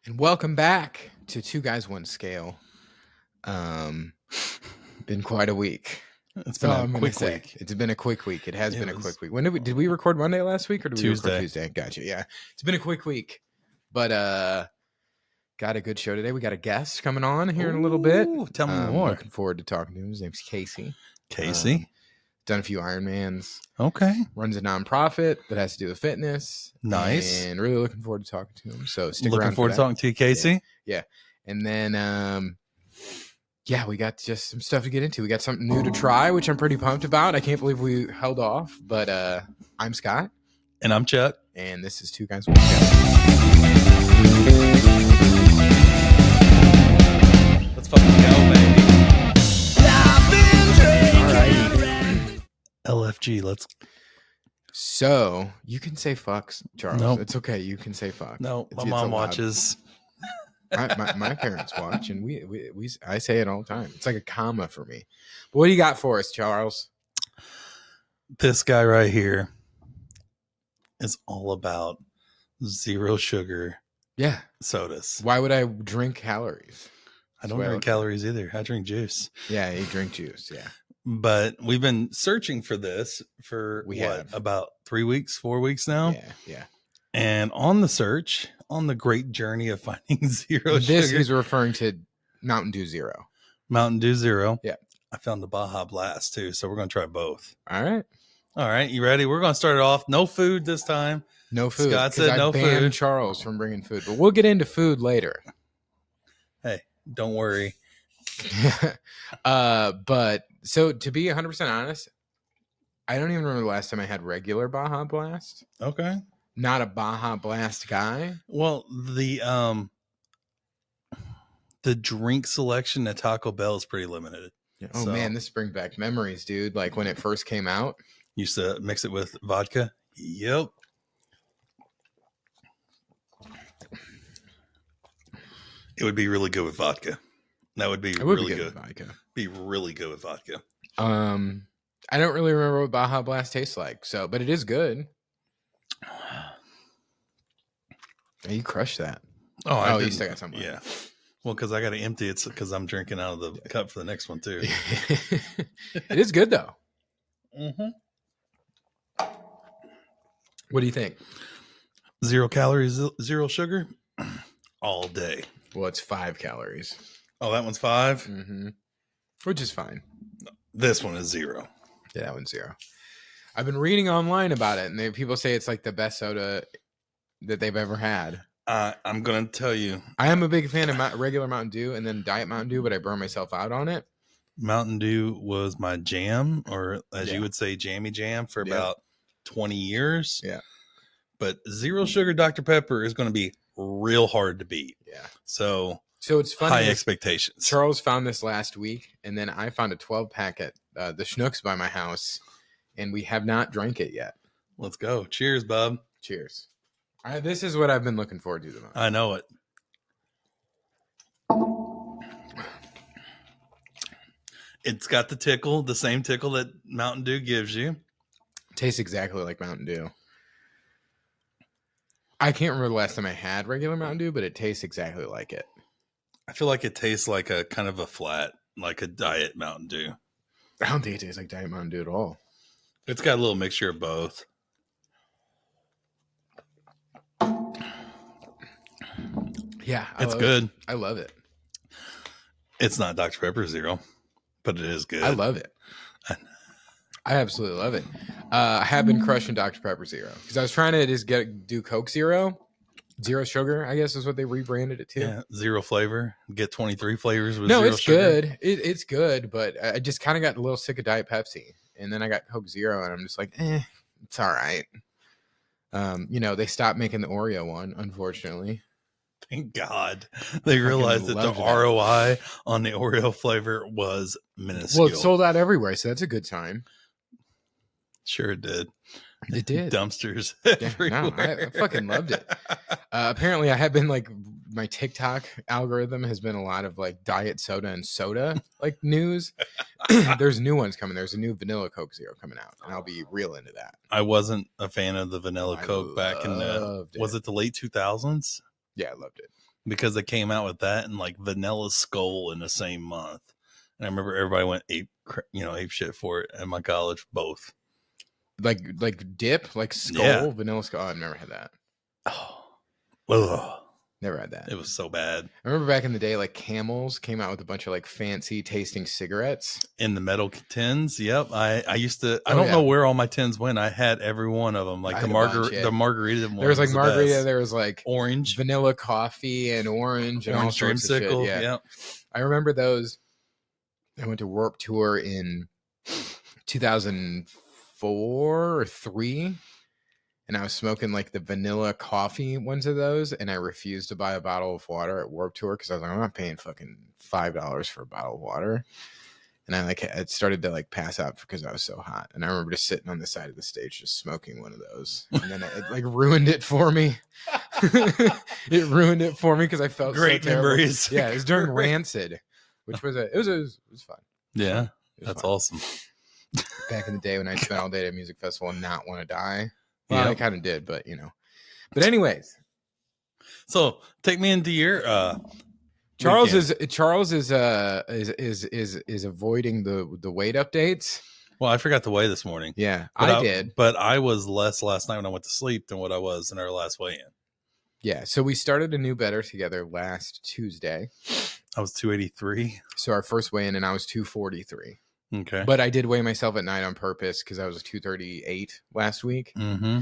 And welcome back to Two Guys One Scale. Been quite a week. It's been a quick week. It's been a quick week. It has been a quick week. When did we record Monday last week or did we record Tuesday? Gotcha. Yeah. It's been a quick week. But got a good show today. We got a guest coming on here in a little bit. Tell me more. Looking forward to talking to him. His name's Casey. Done a few Ironmans. Okay. Runs a nonprofit that has to do with fitness. Nice. And really looking forward to talking to him. So stick around. Looking forward to talking to you, Casey. Yeah. And then we got just some stuff to get into. We got something new to try, which I'm pretty pumped about. I can't believe we held off, but I'm Scott. And I'm Chuck. And this is Two Guys One Scale. Let's fucking go, baby. All right. LFG, let's. So you can say fucks, Charles. Nope. It's okay. You can say fuck. No, my mom watches. My parents watch, and I say it all the time. It's like a comma for me. But what do you got for us, Charles? This guy right here is all about zero sugar sodas. Why would I drink calories? I don't drink calories either. I drink juice. Yeah, you drink juice. Yeah. But we've been searching for this for about 3 weeks, 4 weeks now. Yeah. And on the search, on the great journey of finding zero sugar. This is referring to Mountain Dew Zero. Mountain Dew Zero. Yeah. I found the Baja Blast too, so we're going to try both. All right. You ready? We're going to start it off. No food this time. No food. Scott said no food. I banned Charles from bringing food, but we'll get into food later. Hey, don't worry. But so to be 100% honest, I don't even remember the last time I had regular Baja Blast. Okay. Not a Baja Blast guy. Well, the drink selection at Taco Bell is pretty limited. Yeah. Oh man, this brings back memories, dude. Like when it first came out. Used to mix it with vodka. Yep. It would be really good with vodka. That would be really good. Be really good with vodka. I don't really remember what Baja Blast tastes like, but it is good. You crushed that. Oh, you still got something. Yeah. Well, because I got to empty it because I'm drinking out of the cup for the next one too. It is good though. Mm-hmm. What do you think? 0 calories, 0 sugar, all day. Well, it's 5 calories. Oh, that one's 5? Mm-hmm. Which is fine. This one is 0. Yeah, that one's 0. I've been reading online about it, and people say it's like the best soda that they've ever had. I'm going to tell you. I am a big fan of regular Mountain Dew and then Diet Mountain Dew, but I burn myself out on it. Mountain Dew was my jam, or as you would say, jammy jam, for about 20 years. Yeah. But 0 sugar Dr. Pepper is going to be real hard to beat. Yeah. So it's funny. High expectations. Charles found this last week, and then I found a 12-pack at the Schnucks by my house, and we have not drank it yet. Let's go. Cheers, bub. Cheers. This is what I've been looking forward to the most. I know it. It's got the tickle, the same tickle that Mountain Dew gives you. Tastes exactly like Mountain Dew. I can't remember the last time I had regular Mountain Dew, but it tastes exactly like it. I feel like it tastes like a kind of a flat, like a diet Mountain Dew. I don't think it tastes like Diet Mountain Dew at all. It's got a little mixture of both. Yeah, it's good. I love it. It's not Dr. Pepper Zero, but it is good. I love it. I absolutely love it. I have been crushing Dr. Pepper Zero because I was trying to just do Coke Zero sugar, I guess is what they rebranded it to. Yeah, 0 flavor. Get 23 flavors with 0 sugar. Good. It's good, but I just kind of got a little sick of Diet Pepsi, and then I got Coke Zero, and I'm just like, it's all right. They stopped making the Oreo one, unfortunately. Thank God. They realized that the ROI on the Oreo flavor was minuscule. Well, it sold out everywhere, so that's a good sign. Sure it did. It did. Dumpsters everywhere. No, I fucking loved it. Apparently, I have been like, my TikTok algorithm has been a lot of like diet soda and soda like news. There's new ones coming. There's a new vanilla Coke Zero coming out, and I'll be real into that. I wasn't a fan of the vanilla Coke back in the, was it the late 2000s? Yeah, I loved it. because they came out with that and like Vanilla Skull in the same month. And I remember everybody went ape shit for it at my college, both. Like dip, like skull, vanilla skull. Oh, I've never had that. Oh, never had that. It was so bad. I remember back in the day, like Camels came out with a bunch of like fancy tasting cigarettes in the metal tins. Yep, I used to. I don't know where all my tins went. I had every one of them. Like the margarita one. There was like margarita. There was like orange, vanilla coffee, and orange and all sorts of shit. Yeah. Yep. I remember those. I went to Warped Tour in 2004 or 3. And I was smoking like the vanilla coffee ones of those, and I refused to buy a bottle of water at Warped Tour because I was like, I'm not paying fucking $5 for a bottle of water. And I started to like pass out because I was so hot. And I remember just sitting on the side of the stage just smoking one of those, and then it like ruined it for me. It ruined it for me because I felt great so memories. Yeah, it was during Rancid, which was it was fun. Yeah, that's awesome. Back in the day when I spent all day at a music festival and not want to die. Well, I kind of did, but But anyways, so take me into your Charles is avoiding the weight updates. Well, I forgot to weigh this morning. Yeah, I did, but I was less last night when I went to sleep than what I was in our last weigh-in. Yeah, so we started a new better together last Tuesday. I was 283. So our first weigh-in, and I was 243. Okay. But I did weigh myself at night on purpose because I was 238 last week. Mm-hmm.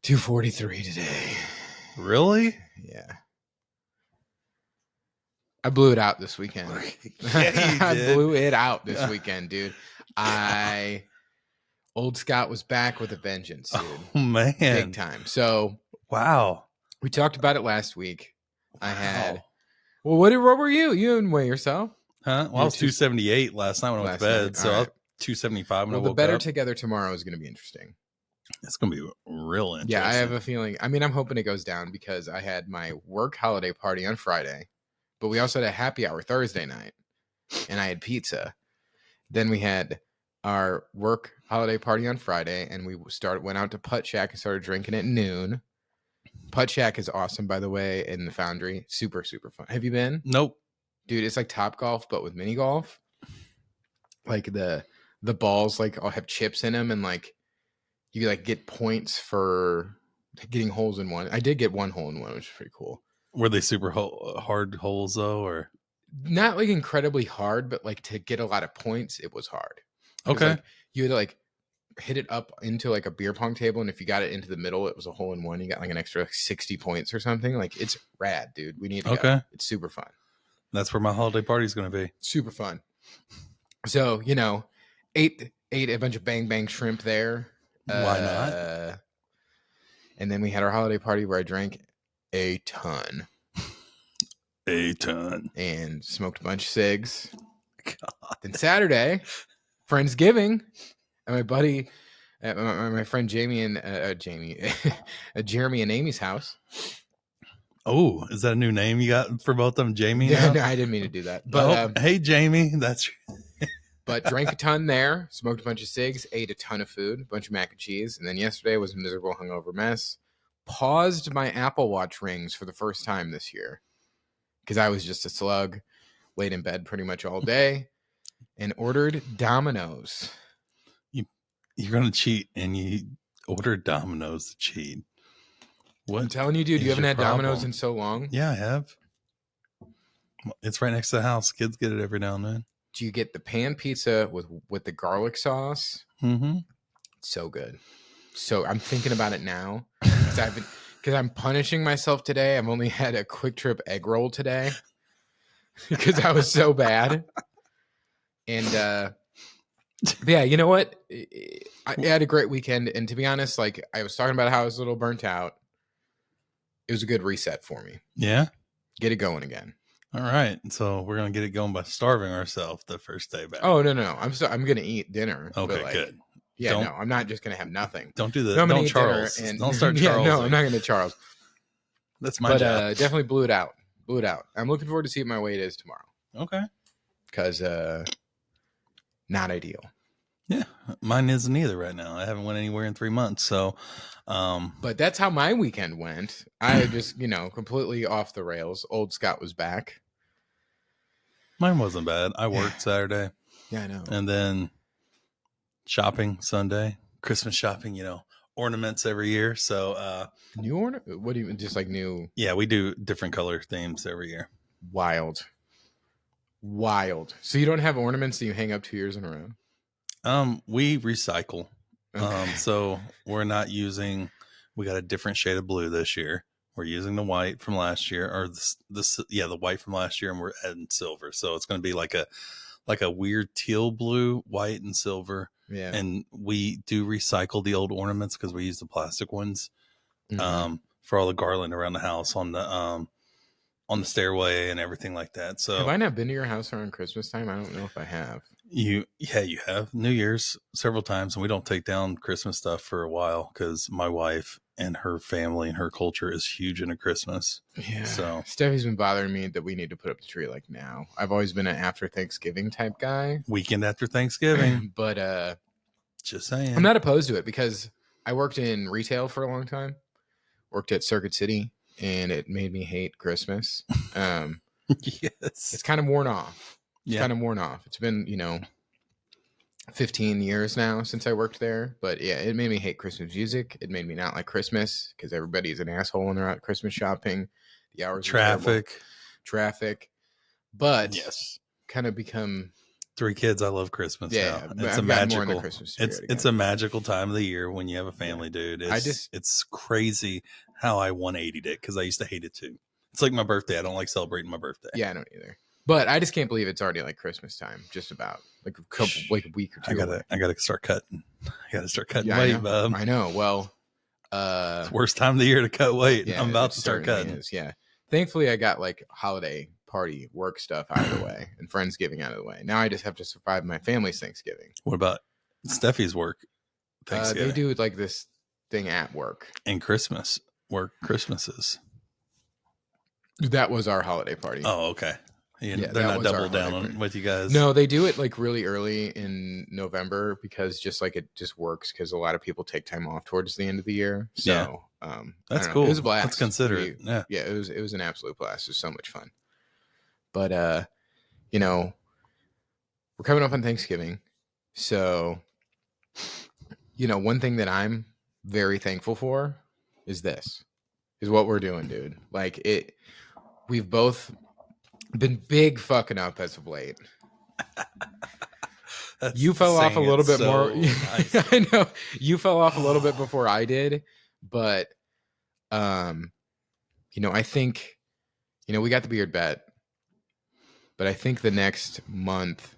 243 today. Really? Yeah. I blew it out this weekend. Yeah, you did. I blew it out this weekend, dude. Old Scott was back with a vengeance, dude. Oh, man. Big time. So, wow. We talked about it last week. Well, what were you? You didn't weigh yourself. Huh? Well, I was 278 last night when I went to bed. So I was 275 when I woke up. The better together tomorrow is going to be interesting. It's going to be real interesting. Yeah, I have a feeling. I mean, I'm hoping it goes down because I had my work holiday party on Friday, but we also had a happy hour Thursday night, and I had pizza. Then we had our work holiday party on Friday, and we went out to Putt Shack and started drinking at noon. Putt Shack is awesome, by the way, in the Foundry. Super, super fun. Have you been? Nope. Dude, it's like Top Golf, but with mini golf. Like the balls like all have chips in them, and like you like get points for getting holes in one. I did get one hole in one, which is pretty cool. Were they super hard holes though, or not like incredibly hard, but like to get a lot of points, it was hard. Okay. Like, you had to like hit it up into like a beer pong table, and if you got it into the middle, it was a hole in one. You got like an extra 60 points or something. Like it's rad, dude. We need to go. It's super fun. That's where my holiday party is going to be. Super fun. So, ate a bunch of bang bang shrimp there. Why not? And then we had our holiday party where I drank a ton. And smoked a bunch of cigs. God. Then Saturday, Friendsgiving, and my buddy, my friend Jeremy and Amy's house. Oh, is that a new name you got for both of them, Jamie? Yeah, no, I didn't mean to do that. But hey, Jamie, that's. But drank a ton there, smoked a bunch of cigs, ate a ton of food, a bunch of mac and cheese, and then yesterday was a miserable hungover mess. Paused my Apple Watch rings for the first time this year because I was just a slug, laid in bed pretty much all day, and ordered Domino's. You're gonna cheat, and you ordered Domino's to cheat. What? I'm telling you, dude, you haven't had Domino's in so long. Yeah, I have. It's right next to the house. Kids get it every now and then. Do you get the pan pizza with the garlic sauce? Mm-hmm. It's so good. So I'm thinking about it now because I'm punishing myself today. I've only had a Quick Trip egg roll today because I was so bad. And yeah, you know what? I had a great weekend, and to be honest, like I was talking about how I was a little burnt out. It was a good reset for me. Yeah, get it going again. All right, so we're gonna get it going by starving ourselves the first day back. Oh no, I'm gonna eat dinner. Okay, good. Yeah, no, I'm not just gonna have nothing. Don't do that. Don't Charles. Don't start Charles. Yeah, no, I'm not gonna Charles. That's my job. Definitely blew it out. I'm looking forward to see what my weight is tomorrow. Okay. Because not ideal. Yeah, mine isn't either right now. I haven't went anywhere in 3 months. So, But that's how my weekend went. I just, completely off the rails. Old Scott was back. mine wasn't bad. I worked Saturday Yeah, I know. and then shopping Sunday, Christmas shopping, ornaments every year. So, New ornament? What do you just like new? yeah, we do different color themes every year. Wild. So you don't have ornaments that you hang up 2 years in a row? We recycle. Okay. So we're not using, we got a different shade of blue this year. We're using the white from last year, or the white from last year, and we're adding silver. So it's going to be like a weird teal blue, white, and silver. Yeah. And we do recycle the old ornaments because we use the plastic ones Mhm. for all the garland around the house on the stairway and everything like that. So Have I not been to your house around Christmas time? I don't know if I have. you have New Year's several times, and we don't take down Christmas stuff for a while because my wife and her family and her culture is huge into Christmas. Yeah. So Steffi's been bothering me that we need to put up the tree like now. I've always been an after Thanksgiving type guy. weekend after Thanksgiving, But just saying. I'm not opposed to it because I worked in retail for a long time. Worked at Circuit City, and it made me hate Christmas. Yes, It's kind of worn off. yeah. Kind of worn off. It's been, 15 years now since I worked there. But yeah, it made me hate Christmas music. It made me not like Christmas because everybody's an asshole when they're out Christmas shopping. The hours are terrible. Traffic. But Yes. kind of become 3 kids. I love Christmas. Yeah, now. It's I've a gotten more in the magical. Christmas spirit It's again. a magical time of the year when you have a family, dude. It's crazy how I 180'd it because I used to hate it too. It's like my birthday. I don't like celebrating my birthday. Yeah, I don't either. But I just can't believe it's already like Christmas time. Just about like a week or two. I gotta start cutting. I gotta start cutting Yeah, weight, bub. I know. Well, It's the worst time of the year to cut weight. yeah, I'm about it to start certainly cutting. is, yeah. Thankfully, I got like holiday party work stuff out of the way and Friendsgiving out of the way. Now I just have to survive my family's Thanksgiving. What about Steffi's work? They do like this thing at work. And Christmas. Work Christmases. That was our holiday party. Oh, okay. Yeah, they're that not was our double down holiday on party. with you guys. No, they do it like really early in November because just like it just works because a lot of people take time off towards the end of the year. So Yeah. I That's don't know. cool. It was a blast. Let's consider it. Yeah. Yeah, it was an absolute blast. It was so much fun. But we're coming up on Thanksgiving. So, one thing that I'm very thankful for is what we're doing, dude. Like we've both been big fucking up as of late. You fell off a little bit more. Nice. I know you fell off a little bit before I did, but I think we got the beard bet, but I think the next month,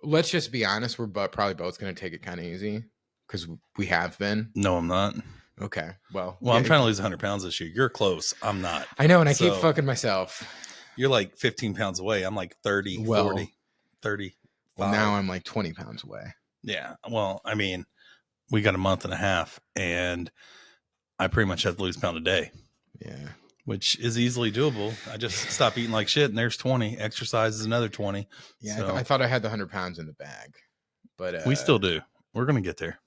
let's just be honest, we're probably both going to take it kind of easy because we have been. No, I'm not. Okay, well, I'm trying to lose 100 pounds this year. You're close. I'm not. I know, and I keep fucking myself. You're like 15 pounds away. I'm like 30, 40, 30. Well, now I'm like 20 pounds away. Yeah. Well, I mean, we got a month and a half, and I pretty much have to lose a pound a day. Yeah. Which is easily doable. I just stop eating like shit, and there's 20. Exercise is another 20. Yeah, so. I thought I had the 100 pounds in the bag, but we still do. We're gonna get there.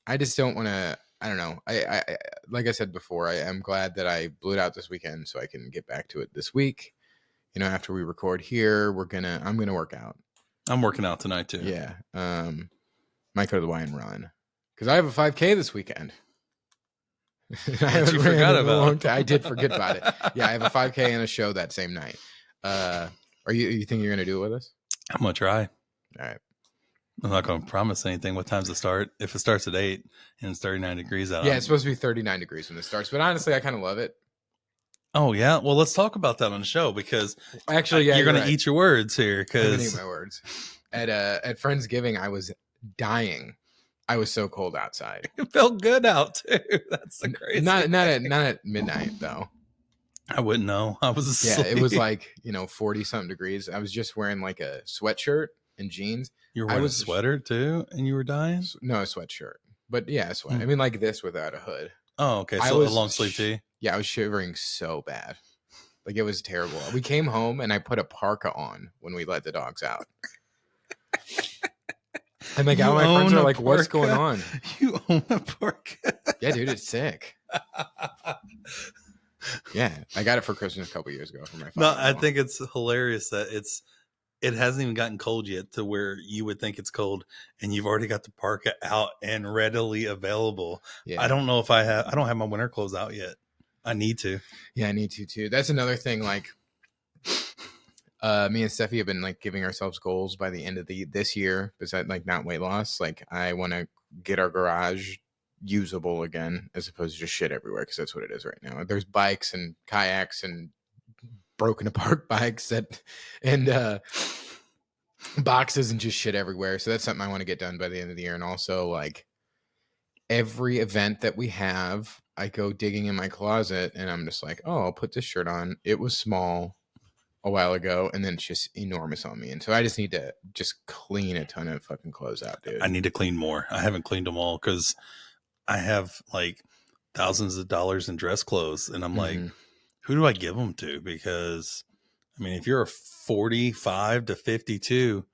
I just don't want to. I don't know. I like I said before, I am glad that I blew it out this weekend so I can get back to it this week. After we record here, I'm gonna work out. I'm working out tonight too. Yeah. Might go to the Y and run because I have a 5K this weekend. That you forgot about. I did forget about it. Yeah, I have a 5K and a show that same night. Are you think you're gonna do it with us? I'm gonna try. All right. I'm not gonna promise anything. What time's it start? If it starts at 8 and it's 39 degrees out. Yeah, it's supposed to be 39 degrees when it starts. But honestly, I kind of love it. Oh yeah. Well, let's talk about that on the show because actually, yeah, you're gonna eat your words here. Because eat my words. At Friendsgiving, I was dying. I was so cold outside. It felt good out too. That's the crazy. Not at midnight though. I wouldn't know. I was asleep. Yeah, it was like 40 something degrees. I was just wearing like a sweatshirt and jeans. You were wearing a sweater too, and you were dying. No, a sweatshirt, but yeah, a sweater. I mean, like this without a hood. Oh, okay. So a long sleeve tee. Yeah, I was shivering so bad. Like it was terrible. We came home and I put a parka on when we let the dogs out. And like all You my friends own are a like, "What's going parka? on?" You own a parka. Yeah, dude, it's sick. Yeah, I got it for Christmas a couple years ago from my No, father-in-law. I think it's hilarious that it hasn't even gotten cold yet to where you would think it's cold, and you've already got the parka out and readily available. Yeah. I don't know if I don't have my winter clothes out yet. I need to. Yeah, I need to too. That's another thing. Like, me and Steffi have been like giving ourselves goals by the end of this year. Besides, like, not weight loss. Like, I want to get our garage usable again, as opposed to just shit everywhere, because that's what it is right now. There's bikes and kayaks and broken apart bikes and boxes and just shit everywhere. So that's something I want to get done by the end of the year. And also, like, every event that we have, I go digging in my closet and I'm just like, oh, I'll put this shirt on. It was small a while ago, and then it's just enormous on me. And so I just need to just clean a ton of fucking clothes out, dude. I need to clean more. I haven't cleaned them all because I have like thousands of dollars in dress clothes, and I'm like, who do I give them to? Because I mean, if you're a 45 to 52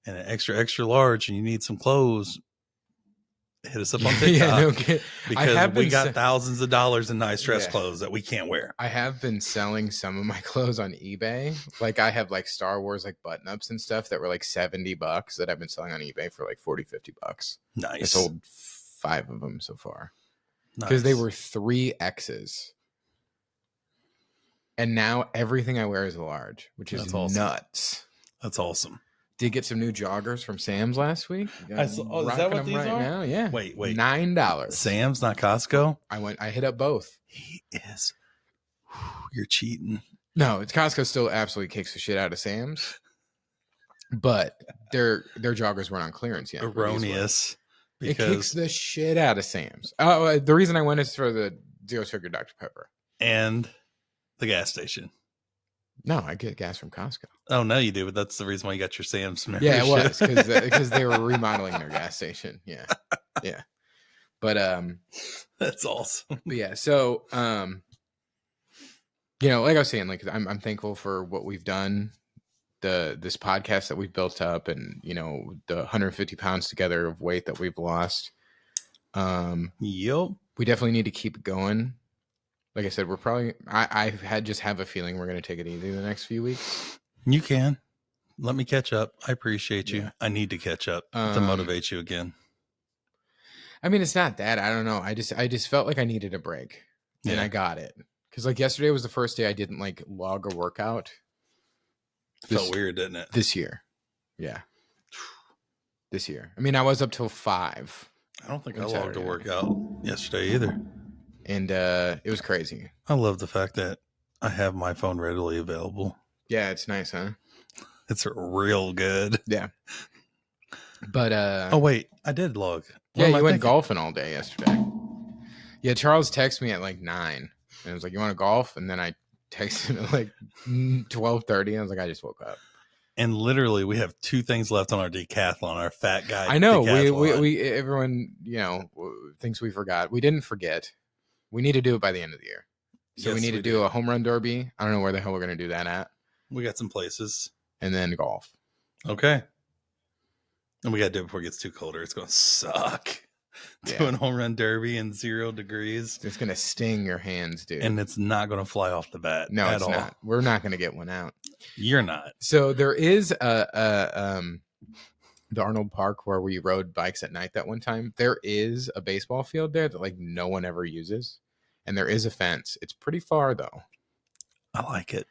and an extra large and you need some clothes, hit us up on TikTok. Yeah, no, because we got thousands of dollars in nice dress clothes that we can't wear. I have been selling some of my clothes on eBay. Like, I have like Star Wars like button ups and stuff that were like $70 that I've been selling on eBay for like $40-$50. Nice. I sold 5 of them so far because they were 3X's. And now everything I wear is a large, which is awesome. Nuts. That's awesome. Did get some new joggers from Sam's last week. Is that what these are? Now? Yeah. Wait. $9. Sam's, not Costco? I hit up both. He is. You're cheating. No, it's Costco still absolutely kicks the shit out of Sam's. But their joggers weren't on clearance yet. Erroneous. It kicks the shit out of Sam's. Oh, the reason I went is for the Zero Sugar Dr. Pepper. And the gas station. No, I get gas from Costco. Oh, no, you do, but that's the reason why you got your Sam's membership. Yeah, it was because they were remodeling their gas station. Yeah, yeah. But that's awesome. But yeah, so like I was saying, like I'm thankful for what we've done, this podcast that we've built up, and the 150 pounds together of weight that we've lost. Yep. We definitely need to keep it going. Like I said, we're probably. I just have a feeling we're going to take it easy the next few weeks. You can. Let me catch up. I appreciate you. Yeah. I need to catch up to motivate you again. I mean, it's not that. I don't know. I just felt like I needed a break, and I got it. Because like yesterday was the first day I didn't like log a workout. Felt weird, didn't it? This year, yeah. This year. I mean, I was up till 5. I don't think I logged a workout yesterday either. And it was crazy. I love the fact that I have my phone readily available. Yeah, it's nice, huh? It's real good. Yeah. But oh wait, I did log. Yeah, you went golfing all day yesterday. Yeah, Charles texted me at like 9 and it was like, "You want to golf?" And then I texted him at like 12:30. I was like, "I just woke up." And literally, we have 2 things left on our decathlon. Our fat guy. I know we everyone thinks we forgot. We didn't forget. We need to do it by the end of the year. So we need to do a home run derby. I don't know where the hell we're going to do that at. We got some places. And then golf. Okay. And we got to do it before it gets too colder. It's going to suck. Yeah. Doing home run derby in 0 degrees. It's going to sting your hands, dude. And it's not going to fly off the bat. No, it's not. We're not going to get one out. You're not. So there is the Arnold Park where we rode bikes at night that one time. There is a baseball field there that like no one ever uses. And there is a fence. It's pretty far though. I like it.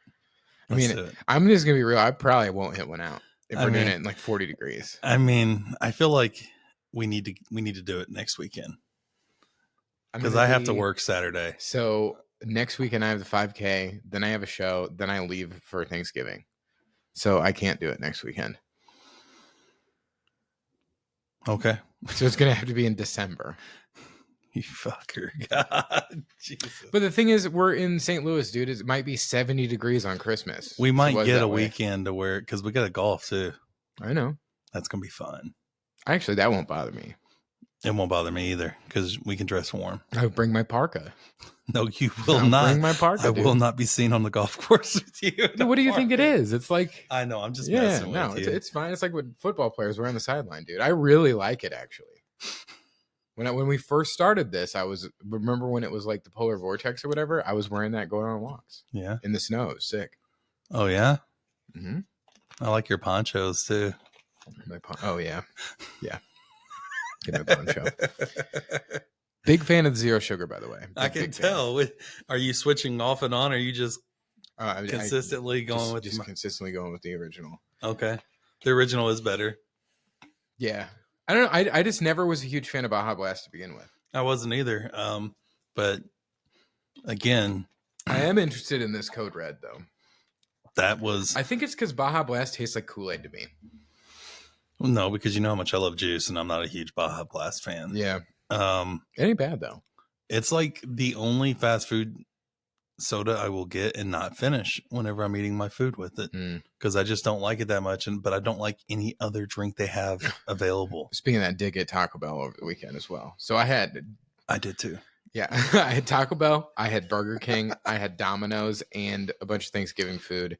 I'm just going to be real. I probably won't hit one out if we're doing it in like 40 degrees. I mean, I feel like we need to do it next weekend. Because I have to work Saturday. So next weekend I have the 5K. Then I have a show. Then I leave for Thanksgiving. So I can't do it next weekend. Okay. So it's going to have to be in December. You fucker. God. Jesus. But the thing is, we're in St. Louis, dude. It might be 70 degrees on Christmas. We might get a weekend to wear it because we got to golf too. I know. That's going to be fun. Actually, that won't bother me. It won't bother me either because we can dress warm. I would bring my parka. No, you will I'll not. bring my parka, I dude. will not be seen on the golf course with you. Dude, what do you think it is? It's like, I know. I'm just yeah, messing no, with you. it's fine. It's like what football players wear on the sideline, dude. I really like it actually. When we first started this, remember when it was like the polar vortex or whatever. I was wearing that going on walks. Yeah, in the snow. It was sick. Oh yeah. Mm-hmm. I like your ponchos too. Oh yeah, yeah. Get my poncho. Big fan of the zero sugar, by the way. I can tell. Are you switching off and on? Or are you just consistently going with consistently going with the original? Okay, the original is better. Yeah, I don't know. I just never was a huge fan of Baja Blast to begin with. I wasn't either. But again, I am interested in this Code Red though. I think it's because Baja Blast tastes like Kool-Aid to me. No, because you know how much I love juice, and I'm not a huge Baja Blast fan. Yeah. It ain't bad though. It's like the only fast food soda I will get and not finish whenever I'm eating my food with it, because I just don't like it that much. But I don't like any other drink they have available. Speaking of that, did get Taco Bell over the weekend as well. So I did too. Yeah, I had Taco Bell, I had Burger King, I had Domino's, and a bunch of Thanksgiving food.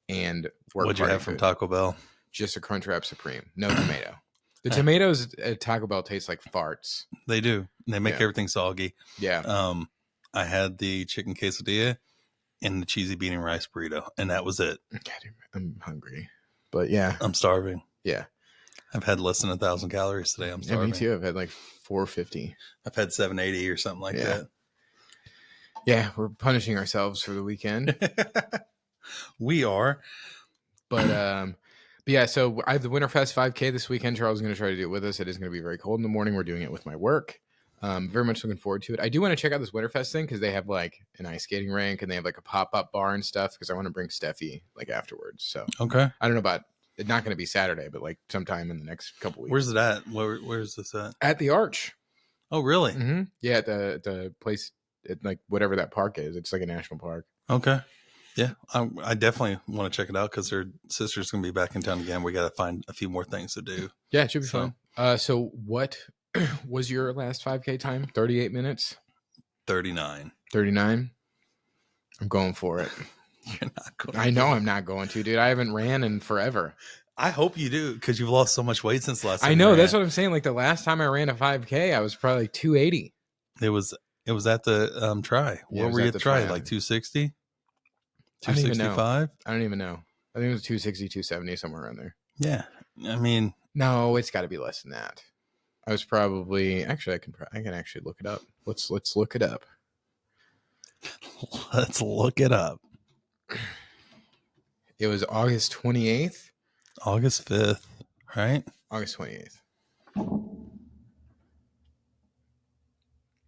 And what'd you have from Taco Bell? Just a Crunchwrap Supreme, no tomato. The tomatoes at Taco Bell taste like farts. They do. They make everything soggy. Yeah. I had the chicken quesadilla and the cheesy bean and rice burrito, and that was it. God, I'm hungry, but yeah, I'm starving. Yeah, I've had less than 1,000 calories today. I'm starving. Me too. I've had like 450. I've had 780 or something like that. Yeah, we're punishing ourselves for the weekend. We are, but yeah. So I have the Winterfest 5K this weekend. Charles is going to try to do it with us. It is going to be very cold in the morning. We're doing it with my work. Very much looking forward to it. I do want to check out this Winterfest thing because they have like an ice skating rink and they have like a pop-up bar and stuff because I want to bring Steffi like afterwards. So okay, I don't know about it's not going to be Saturday, but like sometime in the next couple weeks. Where's it at? Where's this at? At the Arch. Oh, really? Mm-hmm. Yeah, at the place, like whatever that park is. It's like a national park. Okay. Yeah, I definitely want to check it out because her sister's going to be back in town again. We got to find a few more things to do. Yeah, it should be fun. So what was your last 5K time? 38 minutes? 39. 39? I'm going for it. You're not going. I know I'm not going to, dude. I haven't ran in forever. I hope you do because you've lost so much weight since last time. I know. That's what I'm saying. Like the last time I ran a 5K, I was probably like 280. It was at the try. What were you at the try? Like 260? 265? I don't even know. I think it was 260, 270, somewhere around there. Yeah. I mean, no, it's got to be less than that. I was probably actually I can actually look it up. Let's look it up. Let's look it up. It was August 28th. August 5th, right? August 28th.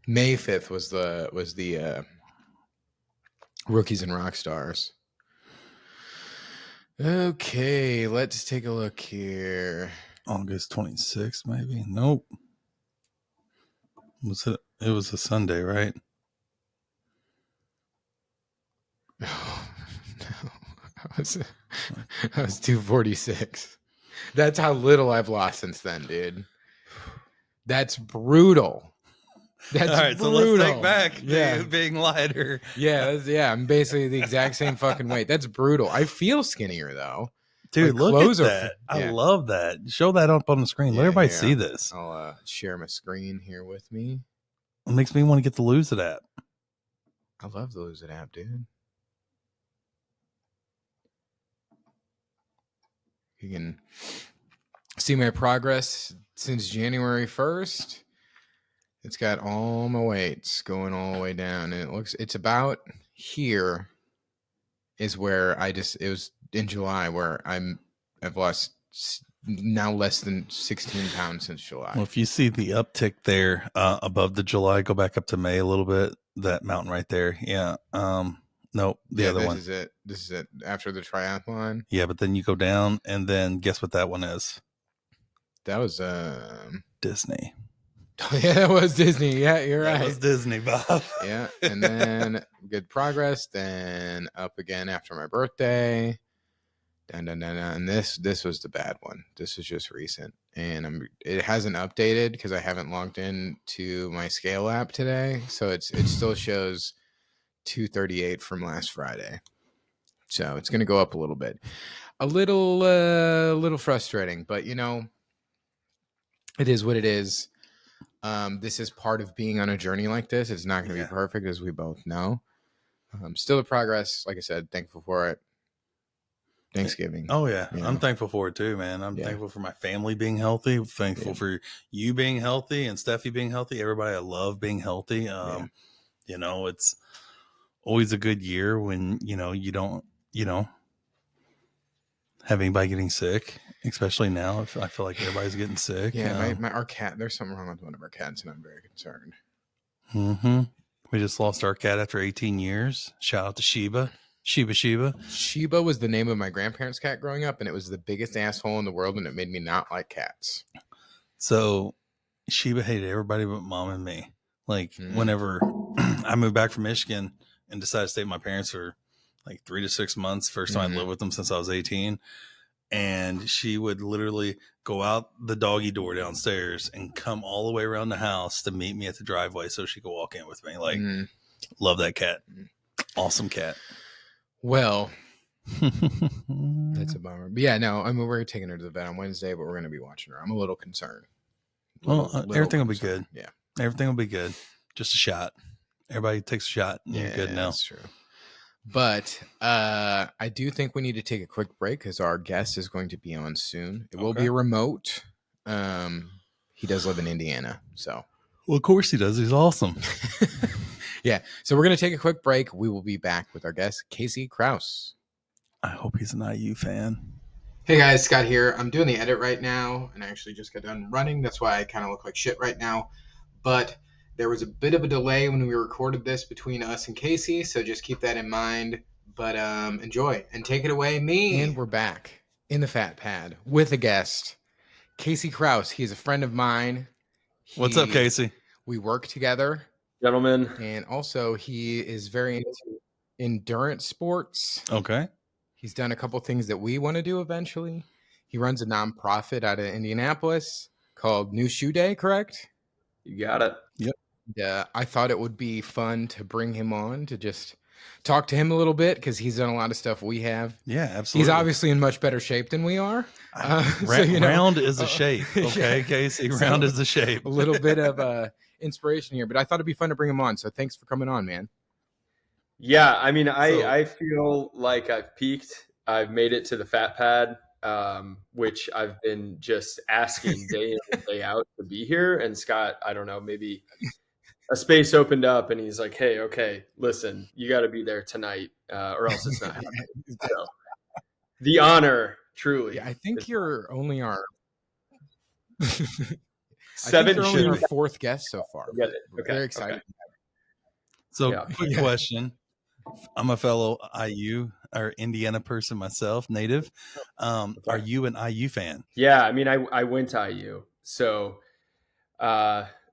May 5th was the Rookies and Rock Stars. Okay, let's take a look here. August 26th, maybe? Nope. It was a Sunday, right? Oh, no. I was 246. That's how little I've lost since then, dude. That's brutal. That's all right, brutal. So let's take back being lighter. Yeah, I'm basically the exact same fucking weight. That's brutal. I feel skinnier though. Dude, look at that. I love that. Show that up on the screen. Let everybody see this. I'll share my screen here with me. It makes me want to get the Lose It app. I love the Lose It app, dude. You can see my progress since January 1st. It's got all my weights going all the way down. And it's about here is where it was in July where I've lost now less than 16 pounds since July. Well, if you see the uptick there above the July, go back up to May a little bit, that mountain right there. Yeah. Nope, the other one. This is it after the triathlon. Yeah, but then you go down, and then guess what that one is? That was Disney. Oh, yeah, that was Disney. Yeah, you're right. That was Disney, Bob. Yeah, and then good progress. Then up again after my birthday. And this was the bad one. This was just recent, and it hasn't updated because I haven't logged in to my scale app today. So it still shows 238 from last Friday. So it's going to go up a little bit. A little frustrating, but you know, it is what it is. This is part of being on a journey like this. It's not going to be perfect, as we both know. Still a progress. Like I said, thankful for it. Thanksgiving. Oh yeah, you know? I'm thankful for it too, man. I'm thankful for my family being healthy. Thankful for you being healthy and Steffi being healthy. Everybody I love being healthy. You know, it's always a good year when you know you don't have anybody getting sick, especially now. I feel like everybody's getting sick. Yeah, our cat. There's something wrong with one of our cats, and I'm very concerned. Mm-hmm. We just lost our cat after 18 years. Shout out to Sheba. Sheba was the name of my grandparents' cat growing up, and it was the biggest asshole in the world, and it made me not like cats. So Sheba hated everybody but mom and me. Like whenever I moved back from Michigan and decided to stay with my parents for like 3 to 6 months, first time I lived with them since I was 18. And she would literally go out the doggy door downstairs and come all the way around the house to meet me at the driveway so she could walk in with me. Like, love that cat. Awesome cat. Well, that's a bummer. But yeah, no, I mean, we're taking her to the vet on Wednesday, but we're going to be watching her. I'm a little concerned. Everything will be good. Yeah. Everything will be good. Just a shot. Everybody takes a shot. And you're good now. That's true. But I do think we need to take a quick break because our guest is going to be on soon. It will be a remote. He does live in Indiana, so. Well, of course he does. He's awesome. Yeah. So we're going to take a quick break. We will be back with our guest, Casey Crouse. I hope he's an IU fan. Hey guys, Scott here. I'm doing the edit right now, and I actually just got done running. That's why I kind of look like shit right now. But there was a bit of a delay when we recorded this between us and Casey, so just keep that in mind. But enjoy and take it away, me. And we're back in the Fat Pad with a guest, Casey Crouse. He's a friend of mine. What's up, Casey? We work together. Gentlemen. And also, he is very into endurance sports. Okay. He's done a couple things that we want to do eventually. He runs a nonprofit out of Indianapolis called New Shoe Day, correct? You got it. Yep. Yeah, I thought it would be fun to bring him on to just talk to him a little bit because he's done a lot of stuff we have. Yeah, absolutely. He's obviously in much better shape than we are. Round is a shape, okay, Casey? Round is a shape. A little bit of inspiration here, but I thought it'd be fun to bring him on. So thanks for coming on, man. Yeah, I mean, I feel like I've peaked. I've made it to the Fat Pad, which I've been just asking day in and day out to be here. And Scott, I don't know, maybe a space opened up and he's like, hey, okay, listen, you got to be there tonight or else it's not happening. So, the honor, truly. Yeah, I think you're only our... 17 our fourth guest so far. Okay. Very excited. Okay. So, quick question. I'm a fellow IU or Indiana person myself, native. Are you an IU fan? Yeah, I mean, I went to IU. So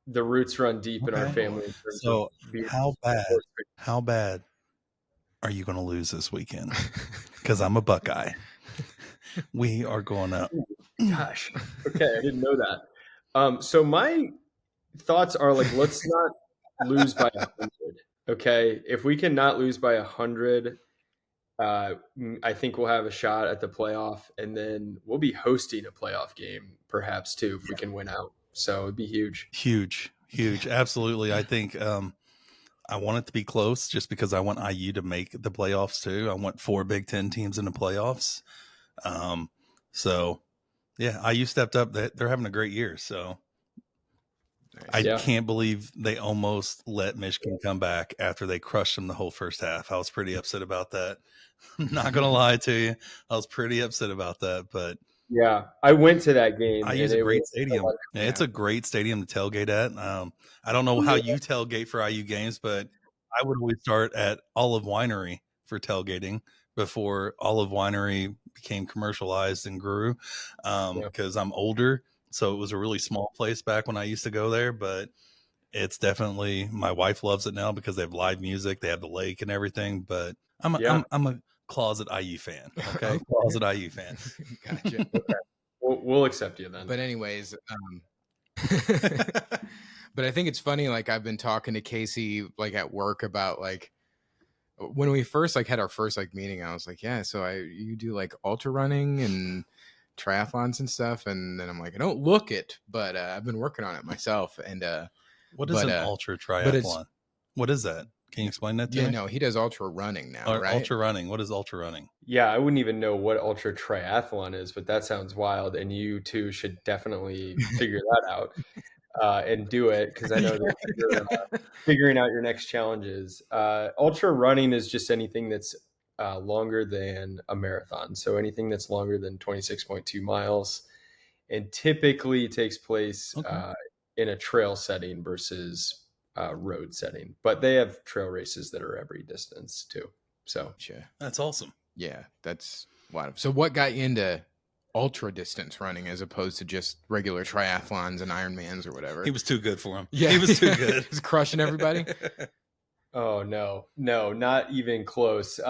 the roots run deep in our family. So how bad are you going to lose this weekend? Because I'm a Buckeye. We are going up. Gosh. Okay, I didn't know that. So my thoughts are like, let's not lose by 100. Okay, if we cannot lose by 100, I think we'll have a shot at the playoff, and then we'll be hosting a playoff game perhaps too if we can win out. So it'd be huge. Huge. Absolutely. I think I want it to be close just because I want IU to make the playoffs too. I want 4 Big Ten teams in the playoffs. So yeah, IU stepped up. They're having a great year. So I can't believe they almost let Michigan come back after they crushed them the whole first half. I was pretty upset about that. Not going to lie to you. I was pretty upset about that, but yeah, I went to that game. IU's a great stadium. It's a great stadium to tailgate at. I don't know how you tailgate for IU games, but I would always start at Olive Winery for tailgating before Olive Winery became commercialized and grew because I'm older. So it was a really small place back when I used to go there, but it's definitely, my wife loves it now because they have live music, they have the lake and everything. But I'm a closet IU fan. Okay, closet IU fan. Gotcha. Okay. We'll accept you then. But anyways, but I think it's funny. Like I've been talking to Casey like at work about like when we first like had our first like meeting. I was like, yeah, so you do like ultra running and triathlons and stuff, and then I'm like, I don't look it, but I've been working on it myself. And what is an ultra triathlon? What is that? Can you explain that to me? Yeah, no, he does ultra running now, right? Ultra running. What is ultra running? Yeah, I wouldn't even know what ultra triathlon is, but that sounds wild, and you two should definitely figure that out and do it, because I know that you're figuring out your next challenges. Ultra running is just anything that's longer than a marathon, so anything that's longer than 26.2 miles, and typically takes place in a trail setting versus road setting. But they have trail races that are every distance too. So that's awesome. Yeah, that's wild. So what got you into ultra distance running as opposed to just regular triathlons and Ironmans or whatever? He was too good for him. Yeah, he was too good. He's crushing everybody. Oh no, not even close.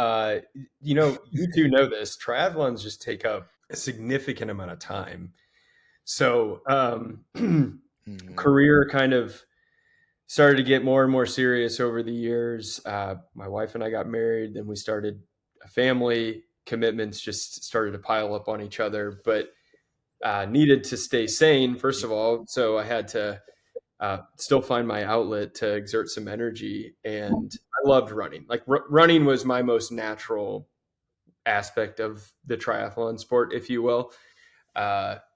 You two know this. Triathlons just take up a significant amount of time. So career kind of started to get more and more serious over the years. My wife and I got married, then we started a family. Commitments just started to pile up on each other, but needed to stay sane, first of all. So I had to still find my outlet to exert some energy. And I loved running. Like running was my most natural aspect of the triathlon sport, if you will.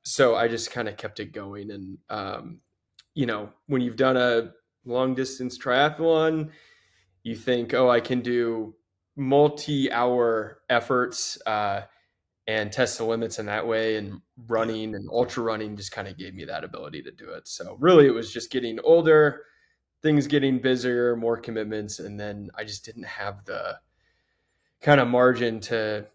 So I just kind of kept it going. And, when you've done a long distance triathlon, you think, oh, I can do multi-hour efforts and test the limits in that way. And running and ultra running just kind of gave me that ability to do it. So really it was just getting older, things getting busier, more commitments. And then I just didn't have the kind of margin to,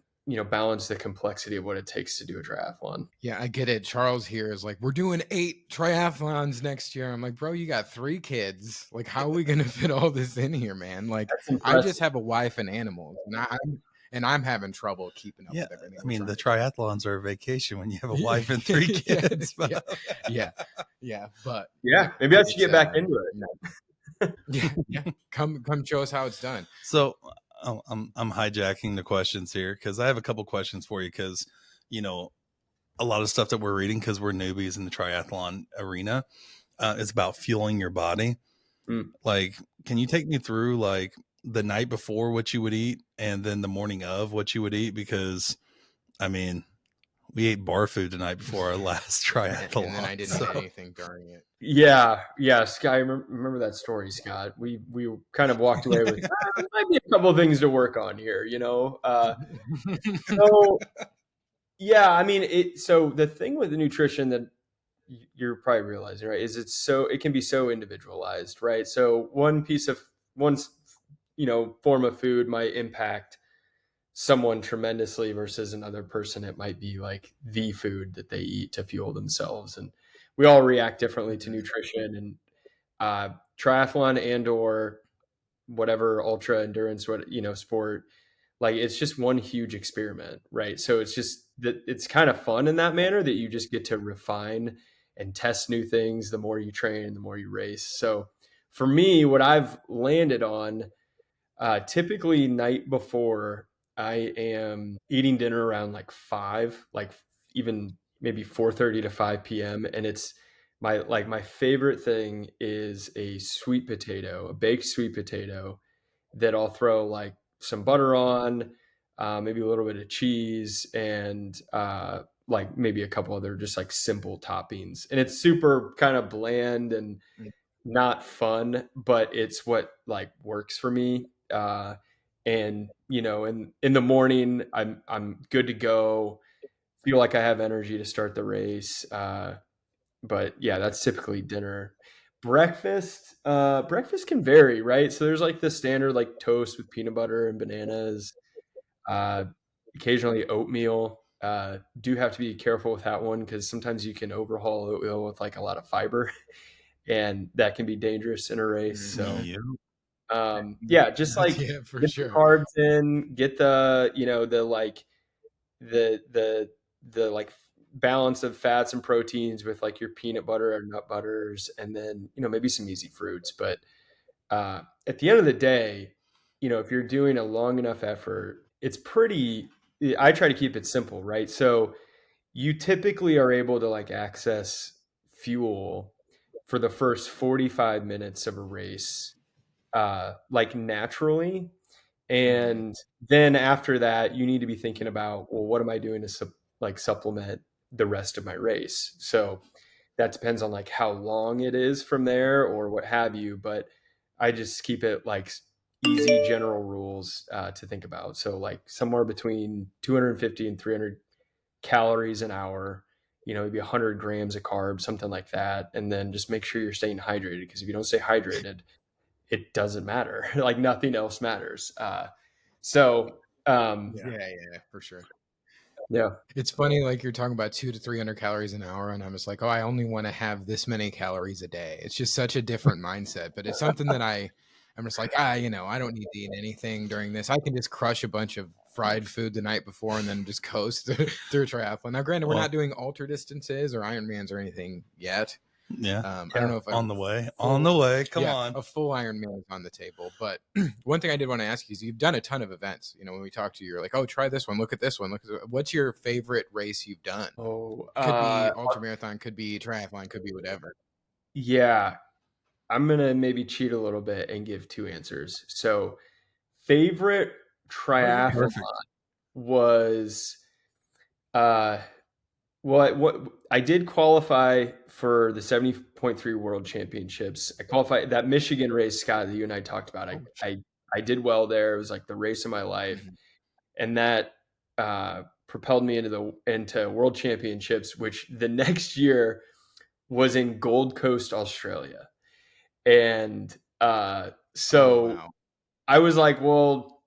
balance the complexity of what it takes to do a triathlon. Yeah, I get it. Charles here is like, we're doing 8 triathlons next year. I'm like, bro, you got 3 kids. Like, how are we going to fit all this in here, man? Like, I just have a wife and animals, and I'm having trouble keeping up with everything. I mean, the triathlons are a vacation when you have a wife and 3 kids. Yeah. But yeah, maybe I should get back into it. Yeah. Come show us how it's done. So I'm hijacking the questions here because I have a couple questions for you because, a lot of stuff that we're reading because we're newbies in the triathlon arena is about fueling your body. Like, can you take me through like the night before what you would eat and then the morning of what you would eat? Because, I mean, we ate bar food the night before our last triathlon. And then I didn't eat anything during it. Yeah, Scott, I remember that story, Scott. We kind of walked away with there might be a couple of things to work on here, So yeah, I mean, so the thing with the nutrition that you're probably realizing, right, is it can be so individualized, right? So one form of food might impact someone tremendously versus another person. It might be like the food that they eat to fuel themselves, and we all react differently to nutrition. And triathlon and or whatever ultra endurance sport, like it's just one huge experiment, right? So it's just that it's kind of fun in that manner that you just get to refine and test new things the more you train, the more you race. So for me, what I've landed on, typically night before, I am eating dinner around like 5, like even maybe 4:30 to 5 p.m. And it's my favorite thing is a sweet potato, a baked sweet potato that I'll throw like some butter on, maybe a little bit of cheese, and like maybe a couple other just like simple toppings. And it's super kind of bland and not fun, but it's what like works for me. And in the morning, I'm good to go. Feel like I have energy to start the race. But yeah, that's typically dinner. Breakfast can vary, right? So there's like the standard like toast with peanut butter and bananas. Occasionally oatmeal. Do have to be careful with that one because sometimes you can overhaul oatmeal with like a lot of fiber, and that can be dangerous in a race. So. Just like for get sure. the carbs in, get the the like balance of fats and proteins with like your peanut butter or nut butters, and then, maybe some easy fruits. But at the end of the day, if you're doing a long enough effort, I try to keep it simple, right? So you typically are able to like access fuel for the first 45 minutes of a race, like naturally. And then after that, you need to be thinking about, well, what am I doing to supplement the rest of my race? So that depends on like how long it is from there or what have you. But I just keep it like easy general rules to think about. So like somewhere between 250 and 300 calories an hour, maybe 100 grams of carbs, something like that. And then just make sure you're staying hydrated, because if you don't stay hydrated, it doesn't matter. Like nothing else matters. So Yeah, for sure. Yeah. It's funny, like you're talking about 200 to 300 calories an hour, and I'm just like, oh, I only want to have this many calories a day. It's just such a different mindset, but it's something that I'm just like, I don't need to eat anything during this. I can just crush a bunch of fried food the night before and then just coast through a triathlon. Now, granted, we're not doing ultra distances or Ironmans or anything yet. Yeah. I don't know if on the way. Come on. A full Ironman is on the table. But one thing I did want to ask you is, you've done a ton of events. When we talked to you, you're like, oh, try this one. Look at this one. What's your favorite race you've done? Oh, could be ultra marathon, could be triathlon, could be whatever. Yeah. I'm going to maybe cheat a little bit and give two answers. So favorite triathlon was, what I did qualify for the 70.3 World Championships. I qualified that Michigan race, Scott, that you and I talked about. I did well there. It was like the race of my life, and that propelled me into World Championships, which the next year was in Gold Coast, Australia, and so I was like, well,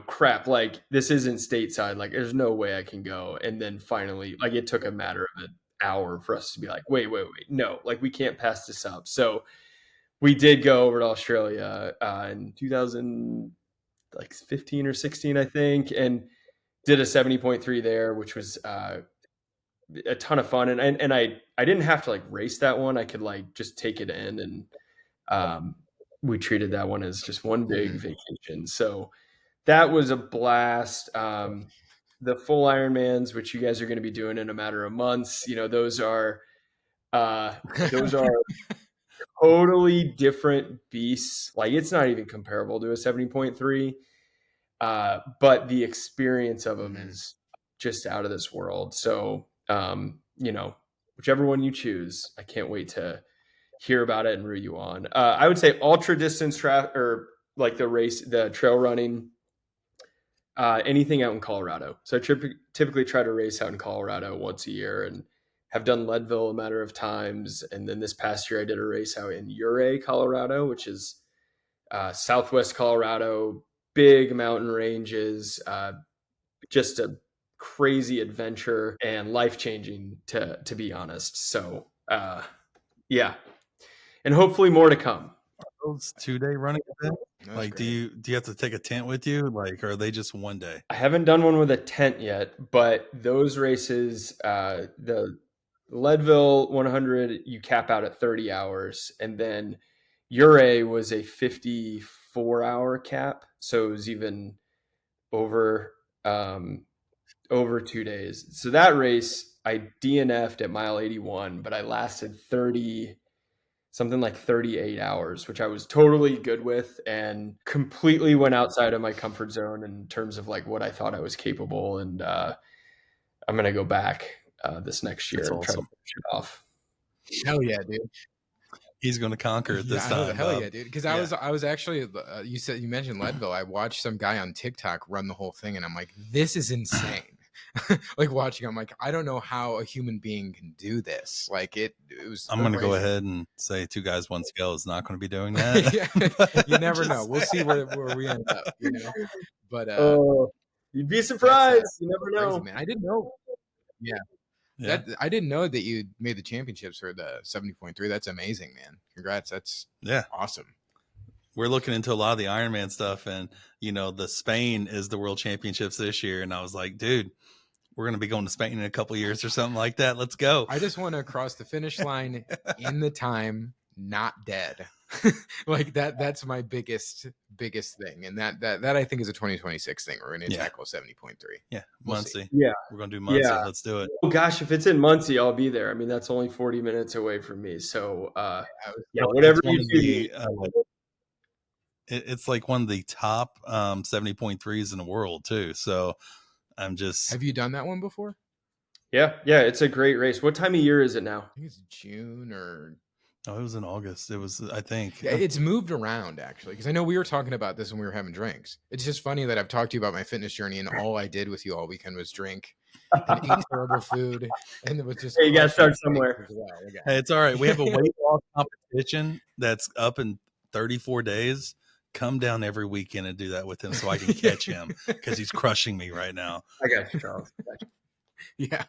crap, like this isn't stateside, like there's no way I can go. And then finally, like it took a matter of an hour for us to be like, wait, no, like we can't pass this up. So we did go over to Australia in 2015 or 16, I think, and did a 70.3 there, which was a ton of fun. And I didn't have to like race that one. I could like just take it in, and we treated that one as just one big vacation. So that was a blast. The full Ironmans, which you guys are going to be doing in a matter of months, those are totally different beasts. Like it's not even comparable to a 70.3, but the experience of them is just out of this world. So, whichever one you choose, I can't wait to hear about it and root you on. I would say ultra distance or like the trail running. Anything out in Colorado. So I typically try to race out in Colorado once a year, and have done Leadville a matter of times. And then this past year I did a race out in Ouray, Colorado, which is southwest Colorado, big mountain ranges, just a crazy adventure and life-changing to be honest. So yeah, and hopefully more to come. Those 2-day running events? Like, great. do you have to take a tent with you? Like, or are they just one day? I haven't done one with a tent yet, but those races, the Leadville 100, you cap out at 30 hours, and then Ouray was a 54-hour cap, so it was even over 2 days. So that race, I DNF'd at mile 81, but I lasted something like 38 hours, which I was totally good with, and completely went outside of my comfort zone in terms of like what I thought I was capable. And I'm going to go back this next year and try to finish it off. Hell yeah, dude. He's going to conquer it this time. Hell yeah, dude. Because I was actually, you mentioned Leadville. I watched some guy on TikTok run the whole thing, and I'm like, this is insane. Like watching, I'm like, I don't know how a human being can do this. Like it was. I'm going to go ahead and say 2 guys, 1 scale is not going to be doing that. Yeah, you never know. We'll see where we end up. But you'd be surprised. You never know, crazy, man. I didn't know. Yeah. I didn't know that you made the championships for the 70.3. That's amazing, man. Congrats. That's awesome. We're looking into a lot of the Ironman stuff, and the Spain is the world championships this year. And I was like, dude, we're going to be going to Spain in a couple years or something like that. Let's go. I just want to cross the finish line in the time, not dead. Like that's my biggest thing. And that I think is a 2026 thing. We're going to tackle 70.3. Yeah. We'll Muncie. see. Yeah. We're going to do Muncie. Yeah. Let's do it. Oh gosh, if it's in Muncie, I'll be there. I mean, that's only 40 minutes away from me. So whatever you do. It's like one of the top 70.3s in the world too. So I'm just. Have you done that one before? Yeah. It's a great race. What time of year is it now? I think it's June or. Oh, it was in August. It was, I think. Yeah, it's moved around actually, because I know we were talking about this when we were having drinks. It's just funny that I've talked to you about my fitness journey, and all I did with you all weekend was drink and eat terrible food, and it was just. Hey, you gotta start somewhere. Well. Hey, it's all right. We have a weight loss competition that's up in 34 days. Come down every weekend and do that with him so I can catch him, because he's crushing me right now. I got you, Charles. Yeah.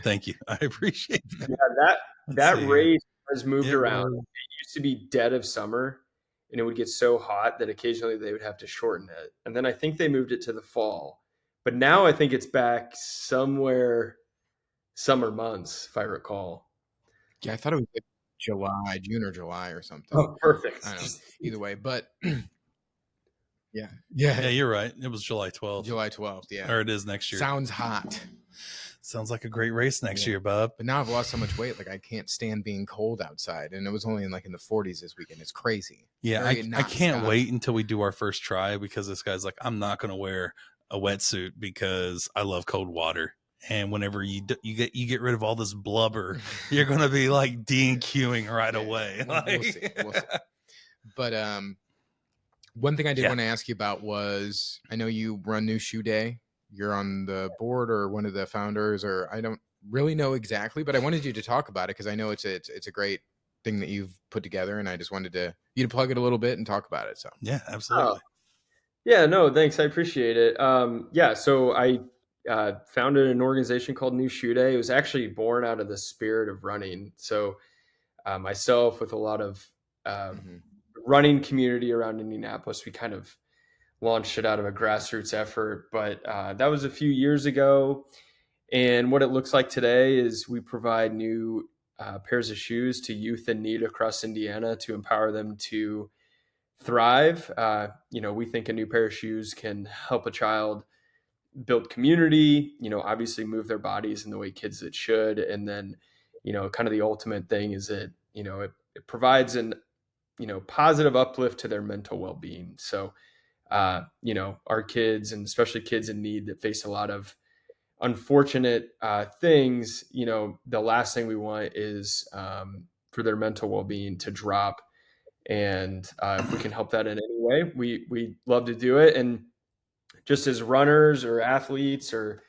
Thank you. I appreciate that. Yeah, that race has moved around. It used to be dead of summer, and it would get so hot that occasionally they would have to shorten it. And then I think they moved it to the fall. But now I think it's back somewhere summer months, if I recall. Yeah, I thought it was like June or July or something. Oh, perfect. I don't know. Either way, but yeah, you're right. It was July 12th. July 12th, yeah. Or it is next year. Sounds hot. Sounds like a great race next year, bub. But now I've lost so much weight, like I can't stand being cold outside, and it was only in the 40s this weekend. It's crazy. Yeah, I can't wait until we do our first try, because this guy's like, I'm not going to wear a wetsuit because I love cold water. And whenever you get rid of all this blubber, you're going to be like DNQing right away. We'll see. But one thing I did want to ask you about was, I know you run New Shoe Day. You're on the board or one of the founders, or I don't really know exactly, but I wanted you to talk about it because I know it's a great thing that you've put together, and I just wanted you to plug it a little bit and talk about it. So yeah, absolutely. Yeah, no, thanks. I appreciate it. So I founded an organization called New Shoe Day. It was actually born out of the spirit of running. So myself, with a lot of running community around Indianapolis, we kind of launched it out of a grassroots effort. But that was a few years ago. And what it looks like today is we provide new pairs of shoes to youth in need across Indiana to empower them to thrive. We think a new pair of shoes can help a child build community, obviously move their bodies in the way kids that should. And then, kind of the ultimate thing is that, it provides an, positive uplift to their mental well-being. So, our kids, and especially kids in need that face a lot of unfortunate things, the last thing we want is for their mental well-being to drop. And if we can help that in any way, we love to do it. And just as runners or athletes or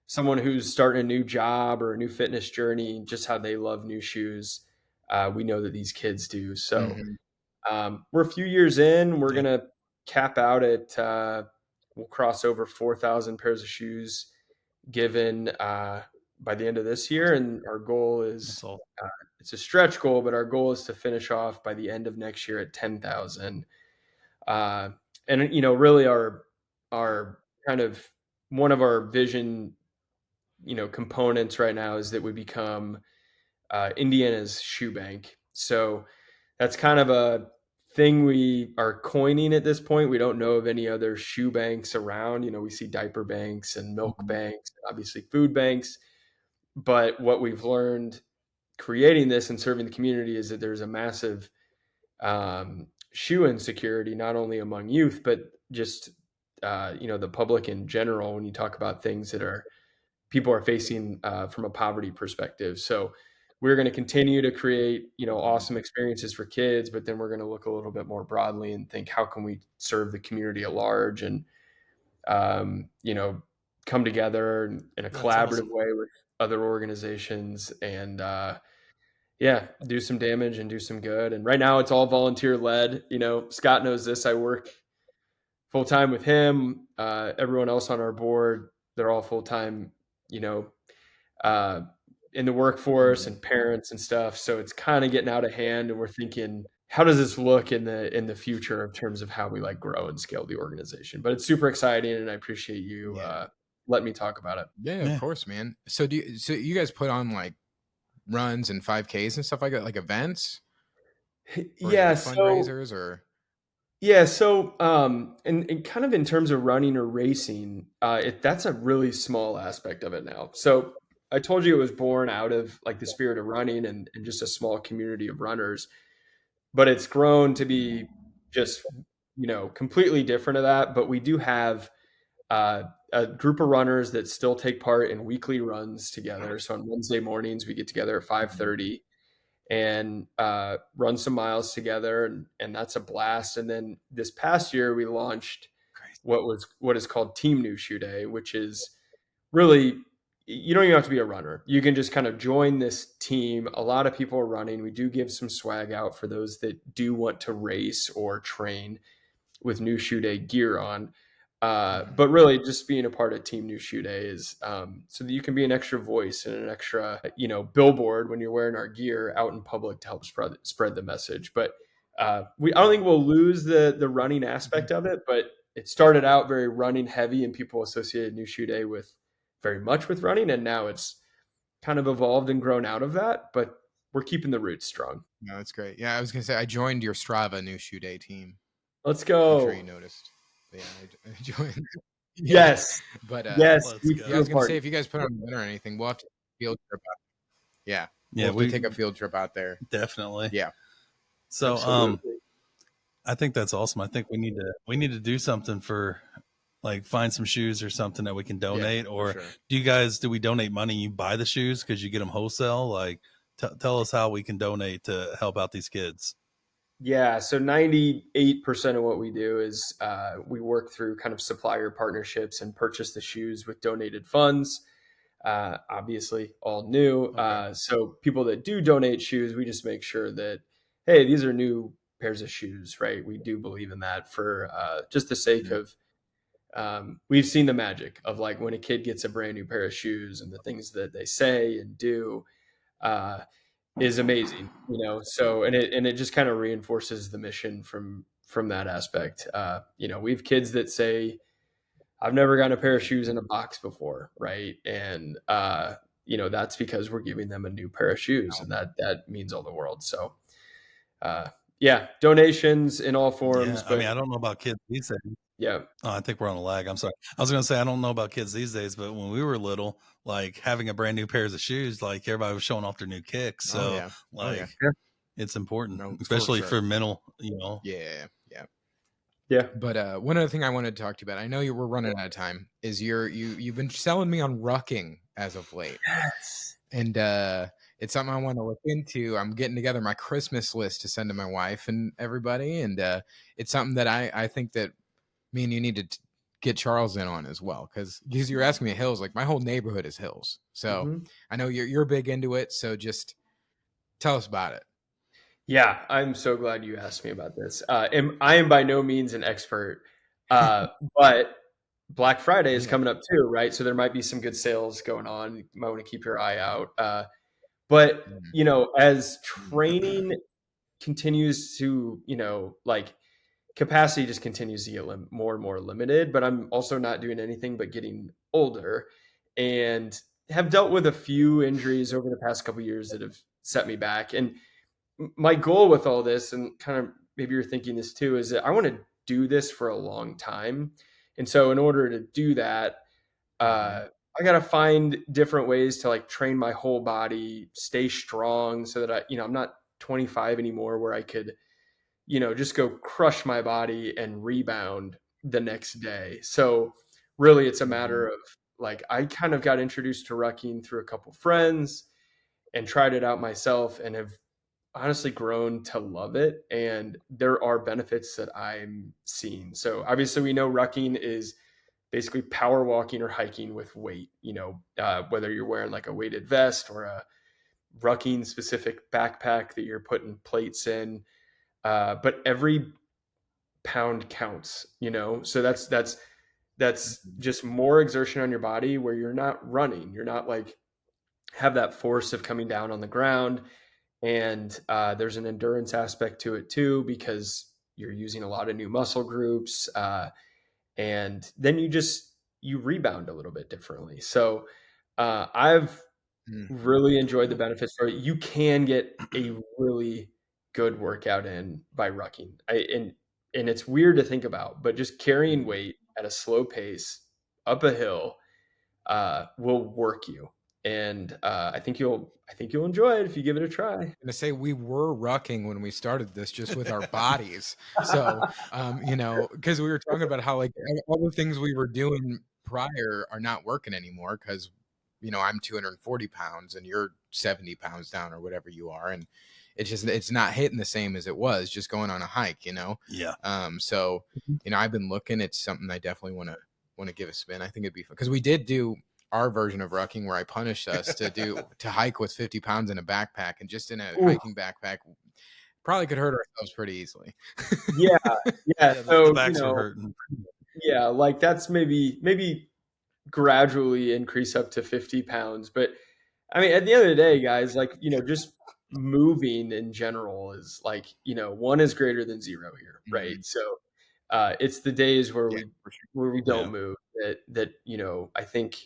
someone who's starting a new job or a new fitness journey, just how they love new shoes, we know that these kids do. So we're a few years in. We're going to cap out at we'll cross over 4,000 pairs of shoes given by the end of this year. And our goal is it's a stretch goal, but our goal is to finish off by the end of next year at 10,000. And really our kind of one of our vision, components right now is that we become Indiana's shoe bank. So that's kind of a thing we are coining at this point. We don't know of any other shoe banks around. We see diaper banks and milk banks, obviously food banks. But what we've learned creating this and serving the community is that there's a massive shoe insecurity, not only among youth, but just, the public in general, when you talk about things that people are facing from a poverty perspective. So we're going to continue to create, awesome experiences for kids, but then we're going to look a little bit more broadly and think, how can we serve the community at large and, come together in a collaborative way with other organizations and, do some damage and do some good. And right now it's all volunteer led. Scott knows this. I work full time with him. Everyone else on our board, they're all full time, in the workforce and parents and stuff. So it's kind of getting out of hand, and we're thinking, how does this look in the future in terms of how we grow and scale the organization? But it's super exciting, and I appreciate you let me talk about it. Yeah, of course, man. So you guys put on like runs and 5Ks and stuff like that, like events, or is it Yeah. like So fundraisers or? and kind of in terms of running or racing, that's a really small aspect of it now. So I told you it was born out of like the spirit of running and just a small community of runners, but it's grown to be just, completely different of that. But we do have uh, a group of runners that still take part in weekly runs together. So on Wednesday mornings, we get together at 5:30 and run some miles together, and that's a blast. And then this past year, we launched what is called Team New Shoe Day, which is really, you don't even have to be a runner. You can just kind of join this team. A lot of people are running. We do give some swag out for those that do want to race or train with New Shoe Day gear on. But really, just being a part of Team New Shoe Day is so that you can be an extra voice and an extra, billboard when you're wearing our gear out in public to help spread the message. But I don't think we'll lose the running aspect of it. But it started out very running heavy, and people associated New Shoe Day with very much with running, and now it's kind of evolved and grown out of that. But we're keeping the roots strong. No, that's great. Yeah, I was gonna say I joined your Strava New Shoe Day team. Let's I'm sure go. you noticed. But yeah, I joined. Yeah, Yes. but Yes. Let's We go. yeah, I was gonna part. say if you guys put on an event or anything, we'll have to take a field trip out. Yeah, Yeah, we'll have to take a field trip out there. definitely. Yeah. So Absolutely. I think that's awesome. I think we need to do something for like find some shoes or something that we can donate. Or sure. do we donate money? You buy the shoes because you get them wholesale? Like tell us how we can donate to help out these kids. Yeah, so 98% of what we do is we work through kind of supplier partnerships and purchase the shoes with donated funds. Obviously, all new. Okay. So people that do donate shoes, we just make sure that, hey, these are new pairs of shoes, right? We do believe in that for just the sake of, we've seen the magic of like when a kid gets a brand new pair of shoes and the things that they say and do. Uh, is amazing, so and it just kind of reinforces the mission from that aspect. We have kids that say, I've never gotten a pair of shoes in a box before, right? And that's because we're giving them a new pair of shoes, and that means all the world. So yeah, donations in all forms. Yeah, I But mean, I don't know about kids these days. yeah. Oh, I think we're on a lag. I'm sorry. I was going to say I don't know about kids these days, but when we were little, like having a brand new pairs of shoes, like everybody was showing off their new kicks. So yeah. like it's important, No, for especially sure. for mental, Yeah. Yeah. But one other thing I wanted to talk to you about, I know you were running out of time, is you've been selling me on rucking as of late. Yes. And it's something I want to look into. I'm getting together my Christmas list to send to my wife and everybody, and it's something that I think that me and you need to get Charles in on as well, because you're asking me hills. Like my whole neighborhood is hills, so Mhm. I know you're big into it. So just tell us about it. Yeah, I'm so glad you asked me about this. And I am by no means an expert, but Black Friday is Yeah. coming up too, right? So there might be some good sales going on. You might want to keep your eye out. But as training continues to, like capacity just continues to get more and more limited. But I'm also not doing anything but getting older, and have dealt with a few injuries over the past couple of years that have set me back. And my goal with all this, and kind of maybe you're thinking this too, is that I want to do this for a long time. And so in order to do that, I got to find different ways to like train my whole body, stay strong so that I'm not 25 anymore where I could, just go crush my body and rebound the next day. So really it's a matter of like, I kind of got introduced to rucking through a couple friends and tried it out myself and have honestly grown to love it. And there are benefits that I'm seeing. So obviously we know rucking is basically power walking or hiking with weight, whether you're wearing like a weighted vest or a rucking specific backpack that you're putting plates in. But every pound counts, so that's just more exertion on your body where you're not running. You're not like have that force of coming down on the ground. And there's an endurance aspect to it too, because you're using a lot of new muscle groups. And then you just you rebound a little bit differently. So I've really enjoyed the benefits for it. You can get a really good workout in by rucking. And it's weird to think about, but just carrying weight at a slow pace up a hill will work you. And I think you'll enjoy it if you give it a try. I'm gonna say we were rucking when we started this just with our bodies. So you know, because we were talking about how like all the things we were doing prior are not working anymore because you know I'm 240 pounds and you're 70 pounds down or whatever you are, and it's not hitting the same as it was just going on a hike, you know. Yeah. So you know I've been looking. It's something I definitely want to give a spin. I think it'd be fun because we did do our version of rucking where I punished us to hike with 50 pounds in a backpack, and just in a hiking backpack probably could hurt ourselves pretty easily. Yeah. So the backs you know, were hurting. Yeah, like that's maybe gradually increase up to 50 pounds. But I mean, at the end of the day, guys, like, you know, just moving in general is like, you know, 1 is greater than 0 here, right? So it's the days where we don't move that you know I think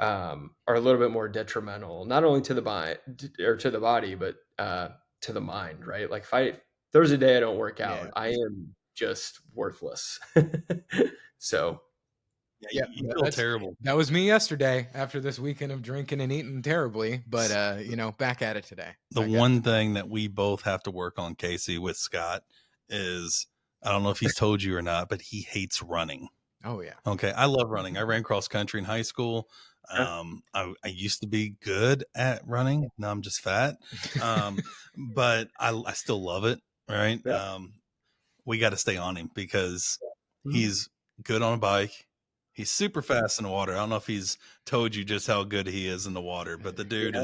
are a little bit more detrimental, not only to the body, but to the mind, right? Like if there's a day I don't work out, I am just worthless. So you feel terrible. That was me yesterday after this weekend of drinking and eating terribly, but you know, back at it today. The one thing that we both have to work on, Casey, with Scott is, I don't know if he's told you or not, but he hates running. Oh yeah. Okay. I love running. I ran cross country in high school. I used to be good at running. Now I'm just fat. But I still love it. Right. Yeah. We got to stay on him because he's good on a bike. He's super fast in the water. I don't know if he's told you just how good he is in the water, but the dude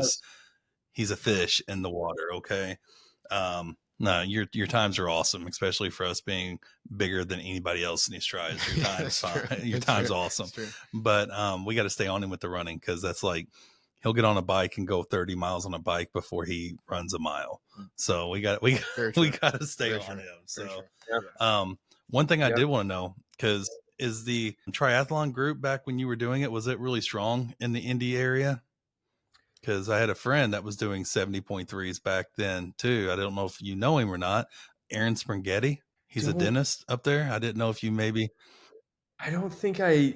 he's a fish in the water. Okay. No, your times are awesome, especially for us being bigger than anybody else in these tries. Your time's fine. Your time's awesome. But we got to stay on him with the running because that's like he'll get on a bike and go 30 miles on a bike before he runs a mile. So we got to stay on him. So one thing I did want to know, because is the triathlon group back when you were doing it, was it really strong in the Indy area? Because I had a friend that was doing 70.3s back then too. I don't know if you know him or not. Aaron Springhetti. He's a dentist up there. I didn't know if you maybe. I don't think I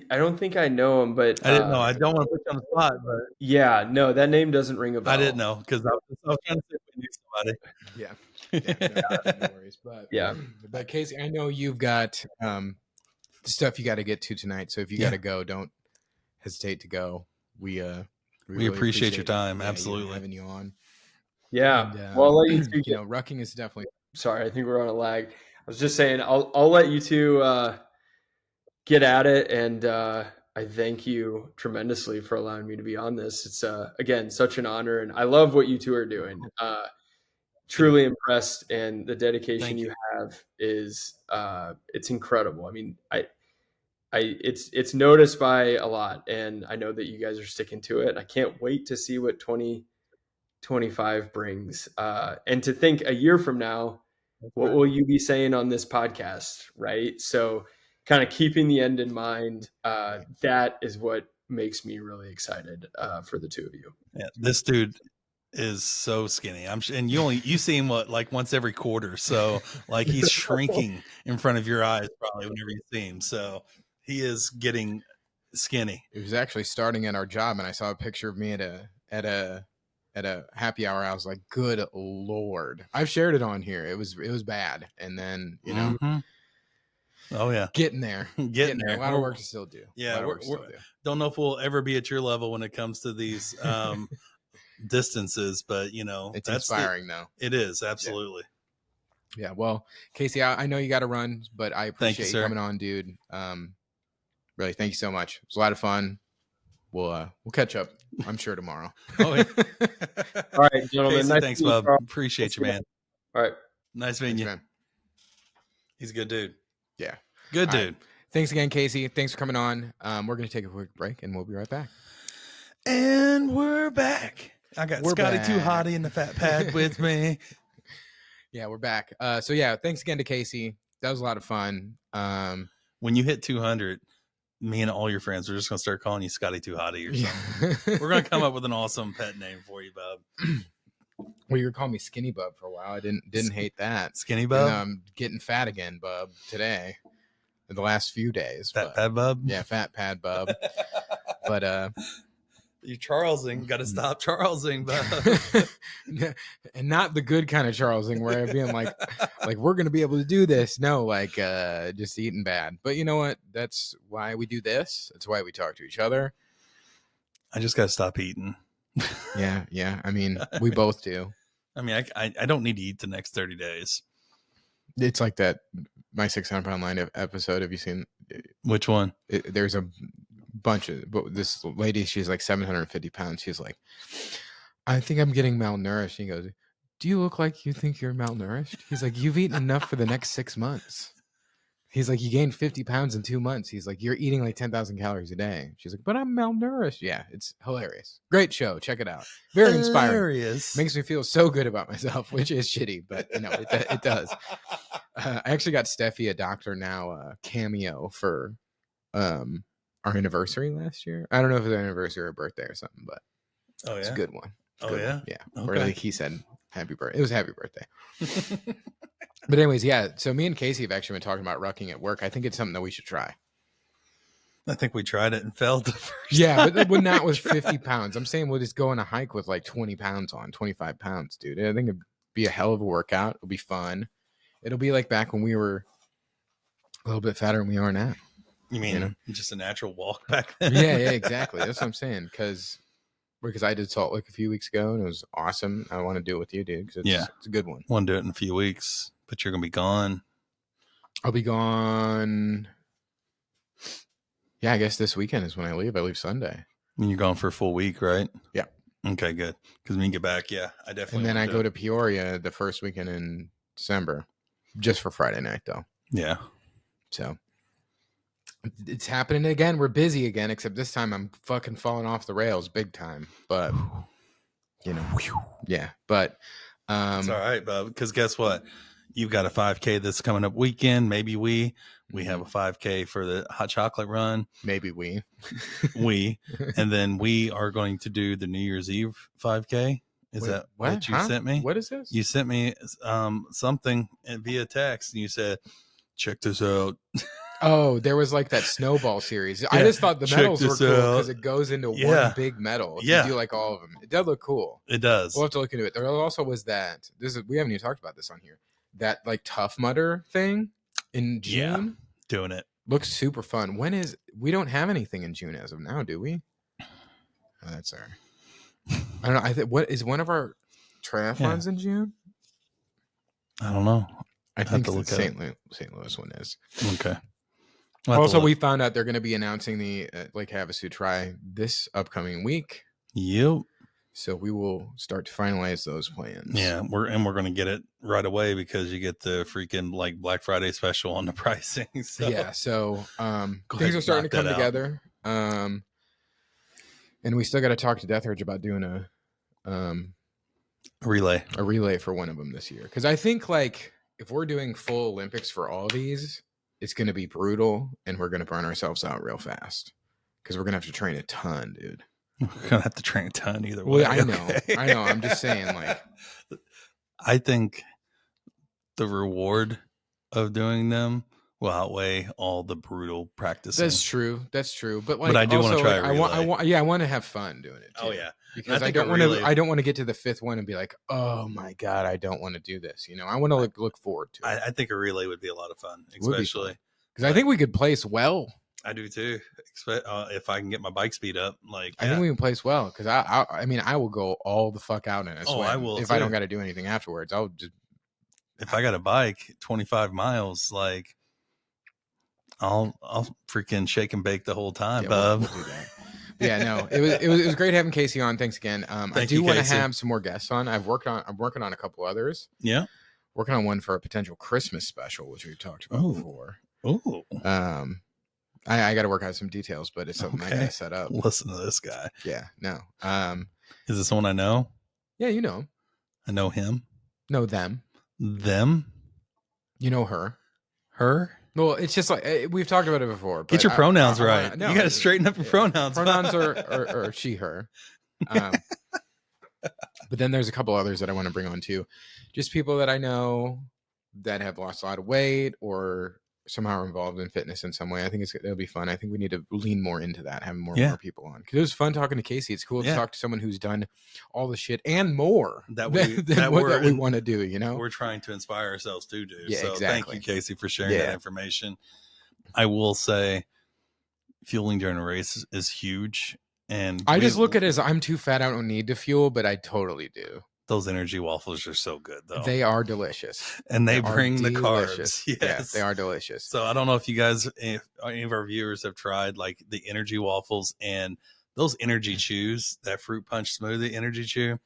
know him, but I didn't know. I don't want to put you on the spot, but yeah, no, that name doesn't ring a bell. I didn't know because I was trying to see if we knew somebody. No worries. But Casey, I know you've got the stuff you got to get to tonight. So if you got to go, don't hesitate to go. We really appreciate your time. Yeah, absolutely having you on. Yeah. And, well, I'll let you two. You know, rucking is definitely. Sorry, I think we're on a lag. I was just saying, I'll let you two get at it, and I thank you tremendously for allowing me to be on this. It's again such an honor, and I love what you two are doing. Truly impressed, and the dedication you have is it's incredible. I mean, it's noticed by a lot, and I know that you guys are sticking to it. I can't wait to see what 2025 brings. And to think a year from now, what will you be saying on this podcast, right? So kind of keeping the end in mind, that is what makes me really excited for the two of you. Yeah, this dude is so skinny. And you see him like once every quarter. So like he's shrinking in front of your eyes probably whenever you see him. So he is getting skinny. It was actually starting at our job, and I saw a picture of me at a happy hour. I was like, "Good Lord!" I've shared it on here. It was bad, and then you know, oh yeah, getting there. A lot of work to still do. Yeah, don't know if we'll ever be at your level when it comes to these distances, but you know, it's inspiring though. It is absolutely. Yeah. Well, Casey, I know you got to run, but I appreciate you coming on, dude. Really, thank you so much. It was a lot of fun. We'll catch up, I'm sure, tomorrow. All right, gentlemen. Casey, thanks, bub. Appreciate you, man. All right. Nice meeting you. Man. He's a good dude. Yeah. Good dude. Right. Thanks again, Casey. Thanks for coming on. We're going to take a quick break, and we'll be right back. And we're back. I got Scotty Too Hottie in the fat pad with me. Yeah, we're back. So, yeah, thanks again to Casey. That was a lot of fun. When you hit 200, me and all your friends, we're just gonna start calling you Scotty Too Hottie or something. We're gonna come up with an awesome pet name for you, Bub. Well, you were calling me Skinny Bub for a while. I didn't hate that. Skinny Even though Bub. I'm getting fat again, Bub, today. In the last few days. Fat Pad Bub. Yeah, Fat Pad Bub. But you're Charlesing. Got to stop Charlesing, Bub. And not the good kind of Charlesing where I'm being like we're gonna be able to do this. No, like just eating bad. But you know what? That's why we do this. That's why we talk to each other. I just got to stop eating. Yeah. I mean, we both do. I mean, I don't need to eat the next 30 days. It's like that My 600 Pound Line episode. Have you seen? Which one? There's a bunch of, but this lady, she's like 750 pounds. She's like, I think I'm getting malnourished. He goes, do you look like you think you're malnourished? He's like, you've eaten enough for the next 6 months. He's like, you gained 50 pounds in 2 months. He's like, you're eating like 10,000 calories a day. She's like, but I'm malnourished. Yeah, it's hilarious. Great show. Check it out. Very inspiring. Hilarious. Makes me feel so good about myself, which is shitty, but you know, it does. I actually got Steffi, a doctor now, cameo for our anniversary last year. I don't know if it was an anniversary or birthday or something, but it's a good one. Yeah? Yeah. Okay. Or like he said, happy birthday. It was happy birthday. But anyways, yeah. So me and Casey have actually been talking about rucking at work. I think it's something that we should try. I think we tried it and failed the first time. But when that was 50 pounds. I'm saying we'll just go on a hike with like 20 pounds on, 25 pounds, dude. I think it'd be a hell of a workout. It'll be fun. It'll be like back when we were a little bit fatter than we are now. You mean just a natural walk back then? Yeah, exactly. That's what I'm saying. Because I did Salt Lake a few weeks ago and it was awesome. I want to do it with you, dude. Because it's a good one. I want to do it in a few weeks, but you're going to be gone. I'll be gone. Yeah, I guess this weekend is when I leave. I leave Sunday. And you're gone for a full week, right? Yeah. Okay, good. Because when you get back, I definitely. And then I go to Peoria the first weekend in December, just for Friday night, though. Yeah. So it's happening again. We're busy again, except this time I'm fucking falling off the rails big time. But yeah. But it's all right, Bob. Because guess what? You've got a 5K that's coming up weekend. Maybe we have a 5K for the hot chocolate run. Maybe we, and then we are going to do the New Year's Eve 5K. Is that what you sent me? What is this? You sent me something via text, and you said, "Check this out." Oh, there was like that snowball series. I just thought the medals were cool because it goes into one big medal. If you do like all of them. It does look cool. It does. We'll have to look into it. There also was that. We haven't even talked about this on here. That like Tough Mudder thing in June. Yeah, doing it. Looks super fun. We don't have anything in June as of now, do we? Oh, that's our. I don't know. I think what is one of our triathlons in June? I don't know. I think the St. Louis one is. Okay. Also, we found out they're going to be announcing the Lake Havasu Tri this upcoming week. Yep. So we will start to finalize those plans. Yeah, we're going to get it right away because you get the freaking like Black Friday special on the pricing. So. Yeah, so things are starting to come together. And we still got to talk to Death Urge about doing a relay for one of them this year. Because I think like if we're doing full Olympics for all these, it's going to be brutal and we're going to burn ourselves out real fast because we're going to have to train a ton, dude. We're going to have to train a ton either way. Well, I know. I'm just saying, like, I think the reward of doing them will outweigh all the brutal practicing. That's true. But like, I do want to try. I want to have fun doing it too. Oh yeah, because I don't want to get to the fifth one and be like, oh my god, I don't want to do this. I want to look forward to it. I think a relay would be a lot of fun, especially because I think we could place well. I do too. If I can get my bike speed up, I think we can place well because I mean I will go all the fuck out in it. I will if too. I don't got to do anything afterwards. I'll just if I got a bike 25 miles, I'll freaking shake and bake the whole time, bub. We'll do that. Yeah, no, it was great having Casey on. Thanks again. I do want to have some more guests on. I'm working on a couple others. Yeah, working on one for a potential Christmas special, which we've talked about before. Oh, I got to work out some details, but it's something I got to set up. Listen to this guy. Yeah, no. Is this someone I know? Yeah, you know him. I know him. Know them. Them. You know her. Her. Well, it's just like we've talked about it before. Get But your pronouns right. No, you got to straighten up your pronouns. Pronouns are she, her. But then there's a couple others that I want to bring on too. Just people that I know that have lost a lot of weight or somehow are involved in fitness in some way. I think it'll be fun. I think we need to lean more into that, having more people on. Because it was fun talking to Casey. It's cool to talk to someone who's done all the shit and more that we want to do. We're trying to inspire ourselves to do. Yeah, so exactly. Thank you, Casey, for sharing that information. I will say, fueling during a race is huge. And I just look at it as I'm too fat. I don't need to fuel, but I totally do. Those energy waffles are so good, though. They are delicious. And they bring the carbs. Yes. Yeah, they are delicious. So I don't know if you guys, if any of our viewers have tried like the energy waffles and those energy chews, that fruit punch smoothie energy chew.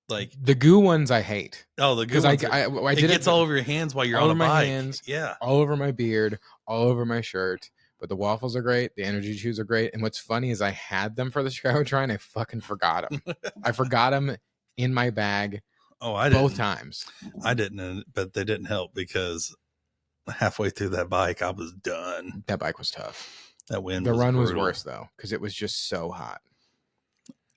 Like the goo ones I hate. Oh, the goo ones. It gets all over your hands while you're on a bike. Hands, all over my beard, all over my shirt. But the waffles are great. The energy chews are great. And what's funny is I had them for the Chicago Tri and I fucking forgot them. I forgot them in my bag. Oh, I didn't. Both times. I didn't, but they didn't help because halfway through that bike, I was done. That bike was tough. That wind. The run was worse though because it was just so hot.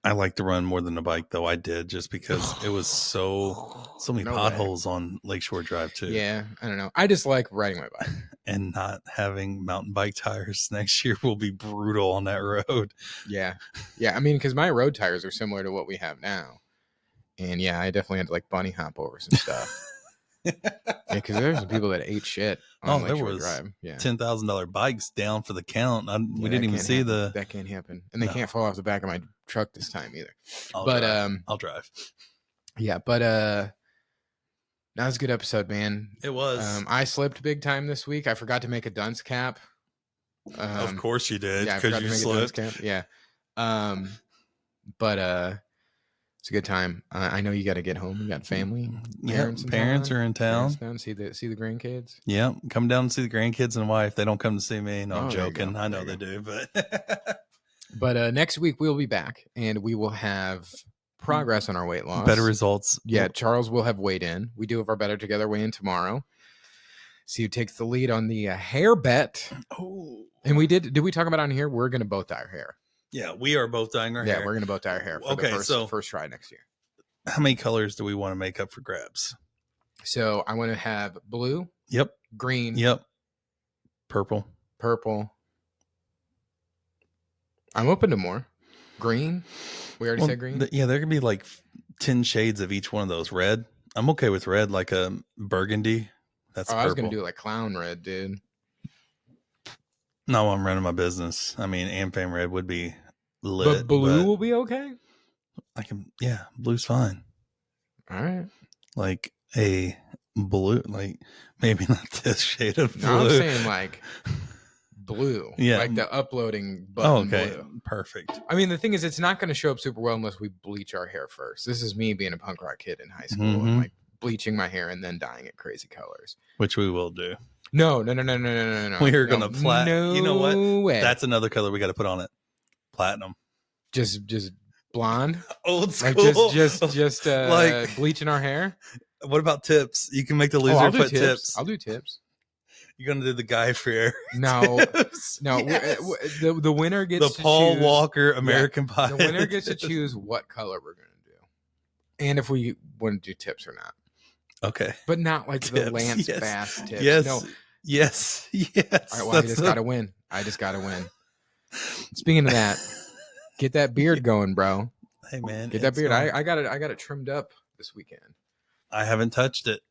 I like the run more than the bike, though. I did just because it was so many potholes on Lakeshore Drive too. Yeah, I don't know. I just like riding my bike, and not having mountain bike tires next year will be brutal on that road. Yeah. I mean, because my road tires are similar to what we have now, and yeah, I definitely had to like bunny hop over some stuff. Because there's some people that ate shit on Lakeshore Drive. Yeah, $10,000 bikes down for the count. We didn't even see that can't happen, and they can't fall off the back of my truck this time either. I'll drive. Yeah, but that was a good episode, man. It was. I slipped big time this week. I forgot to make a dunce cap. Of course you did. Yeah, I forgot you to make slipped. A dunce cap. Yeah. But it's a good time. I know you got to get home. You got family. Parents are in town. See the grandkids. Yeah, come down and see the grandkids and wife. They don't come to see me. No, I'm joking. I know they do, but next week we'll be back and we will have progress on our weight loss. Better results. Yeah, Charles will have weighed in. We do have our Better Together weigh in tomorrow. See who takes the lead on the hair bet. Oh, and we did we talk about on here? We're gonna both dye our hair. Yeah, we are both dyeing our hair. Yeah, we're going to both dye our hair for the first try next year. How many colors do we want to make up for grabs? So I want to have blue. Yep. Green. Yep. Purple. I'm open to more. Green. We already said green. There can be like 10 shades of each one of those. Red. I'm okay with red, like a burgundy. That's purple. I was going to do like clown red, dude. No, I'm running my business. I mean, AmFam red would be lit. But blue will be okay? Blue's fine. All right. Like a blue, like maybe not this shade of blue. No, I'm saying like blue. Yeah. Like the uploading button blue. Perfect. I mean, the thing is, it's not going to show up super well unless we bleach our hair first. This is me being a punk rock kid in high school and like bleaching my hair and then dyeing it crazy colors. Which we will do. No. We are going to platinum. You know what? Way. That's another color we got to put on it. Platinum. Just blonde. Old school. Like just like bleaching our hair. What about tips? You can make the loser put tips. I'll do tips. You're going to do the guy fair. No. Tips? No. Yes. The winner gets the Paul Walker American Pie. The winner gets to choose what color we're going to do. And if we want to do tips or not. Okay. But not like tips. The Lance Bass tips. Yes. No. Yes. All right, well, I just got to win. Speaking of that, get that beard going, bro. Hey, man. Get that beard. I got it trimmed up this weekend. I haven't touched it.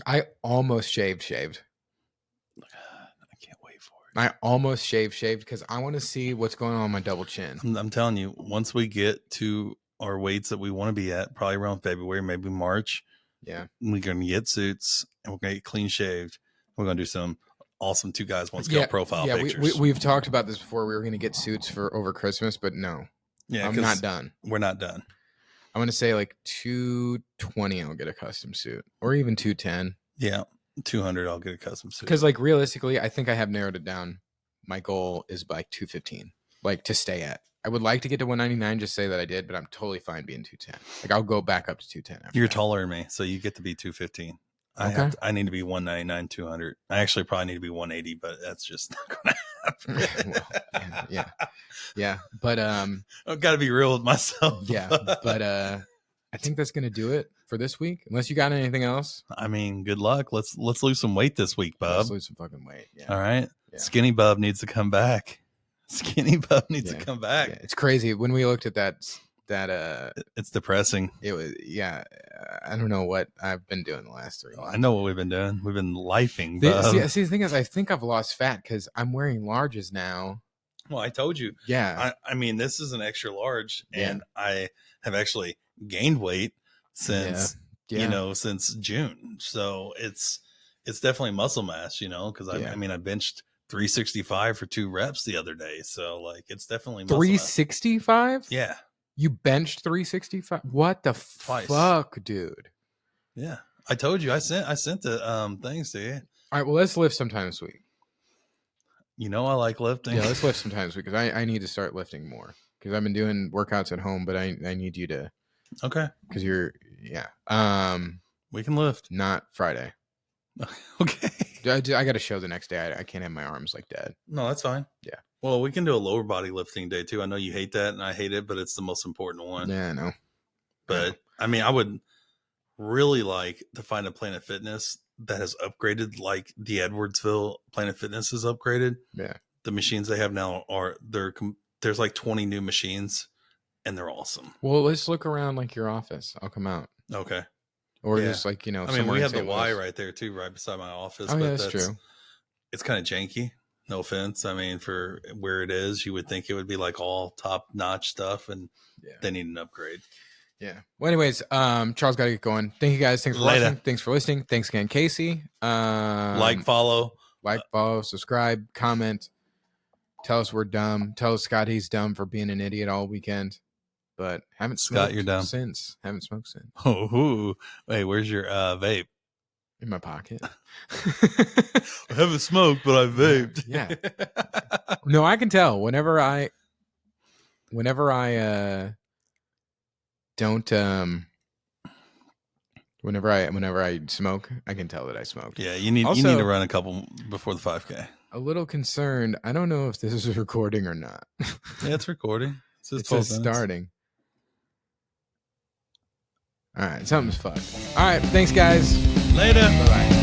I almost shaved. I can't wait for it. I almost shaved because I want to see what's going on my double chin. I'm telling you, once we get to our weights that we want to be at, probably around February, maybe March, we're going to get suits and we're going to get clean shaved. We're going to do some awesome 2 guys, 1 scale profile pictures. We've talked about this before. We were going to get suits for over Christmas, but no. Yeah, I'm not done. We're not done. I'm going to say like $220 I'll get a custom suit, or even $210. Yeah, $200 I'll get a custom suit. Because like realistically, I think I have narrowed it down. My goal is like $215, like to stay at. I would like to get to $199, just say that I did, but I'm totally fine being $210. Like I'll go back up to $210. You're taller than me, so you get to be $215. I need to be 199, 200. I actually probably need to be 180, but that's just not going to happen. Well, yeah. But I've got to be real with myself. Yeah, but I think that's gonna do it for this week. Unless you got anything else. I mean, good luck. Let's lose some weight this week, Bub. Let's lose some fucking weight. Yeah. All right. Yeah. Skinny Bub needs to come back. Skinny Bub needs to come back. Yeah. It's crazy when we looked at that. It's depressing. It was I don't know what I've been doing the last 3 months. I know what we've been doing. We've been lifing. See, the thing is, I think I've lost fat because I'm wearing larges now. Well, I told you. Yeah. I mean, this is an extra large, and I have actually gained weight since since June. So it's definitely muscle mass, because I mean, I benched 365 for 2 reps the other day. So like, it's definitely muscle 365. Yeah. You benched 365? What the fuck, dude? Yeah. I told you. I sent the things to you. All right, well, let's lift sometime this week. I like lifting. Yeah, let's lift sometime this week because I need to start lifting more because I've been doing workouts at home, but I need you to. Okay. Because you're we can lift. Not Friday. Okay. I got a show the next day. I can't have my arms like dead. No, that's fine. Yeah. Well, we can do a lower body lifting day too. I know you hate that, and I hate it, but it's the most important one. Yeah, I know. But I mean, I would really like to find a Planet Fitness that has upgraded, like the Edwardsville Planet Fitness is upgraded. Yeah. The machines they have now there's like 20 new machines, and they're awesome. Well, let's look around like your office. I'll come out. Okay. Or just like, I mean, we have the Y right there too, right beside my office. Oh, yeah, that's true. It's kind of janky. No offense. I mean, for where it is, you would think it would be like all top notch stuff, and they need an upgrade. Yeah. Well, anyways, Charles got to get going. Thank you guys. Thanks for watching. Thanks for listening. Thanks again, Casey. Follow, subscribe, comment. Tell us we're dumb. Tell Scott he's dumb for being an idiot all weekend. But haven't smoked Scott, you're dumb. since. Haven't smoked since. Oh, hey, where's your vape? In my pocket. I haven't smoked, but I vaped. Yeah. No, I can tell whenever I don't whenever I smoke, I can tell that I smoked. Yeah, you need to run a couple before the 5K. A little concerned. I don't know if this is recording or not. Yeah, it's recording. It says starting. All right, something's fucked. All right, thanks guys. Later. Bye-bye.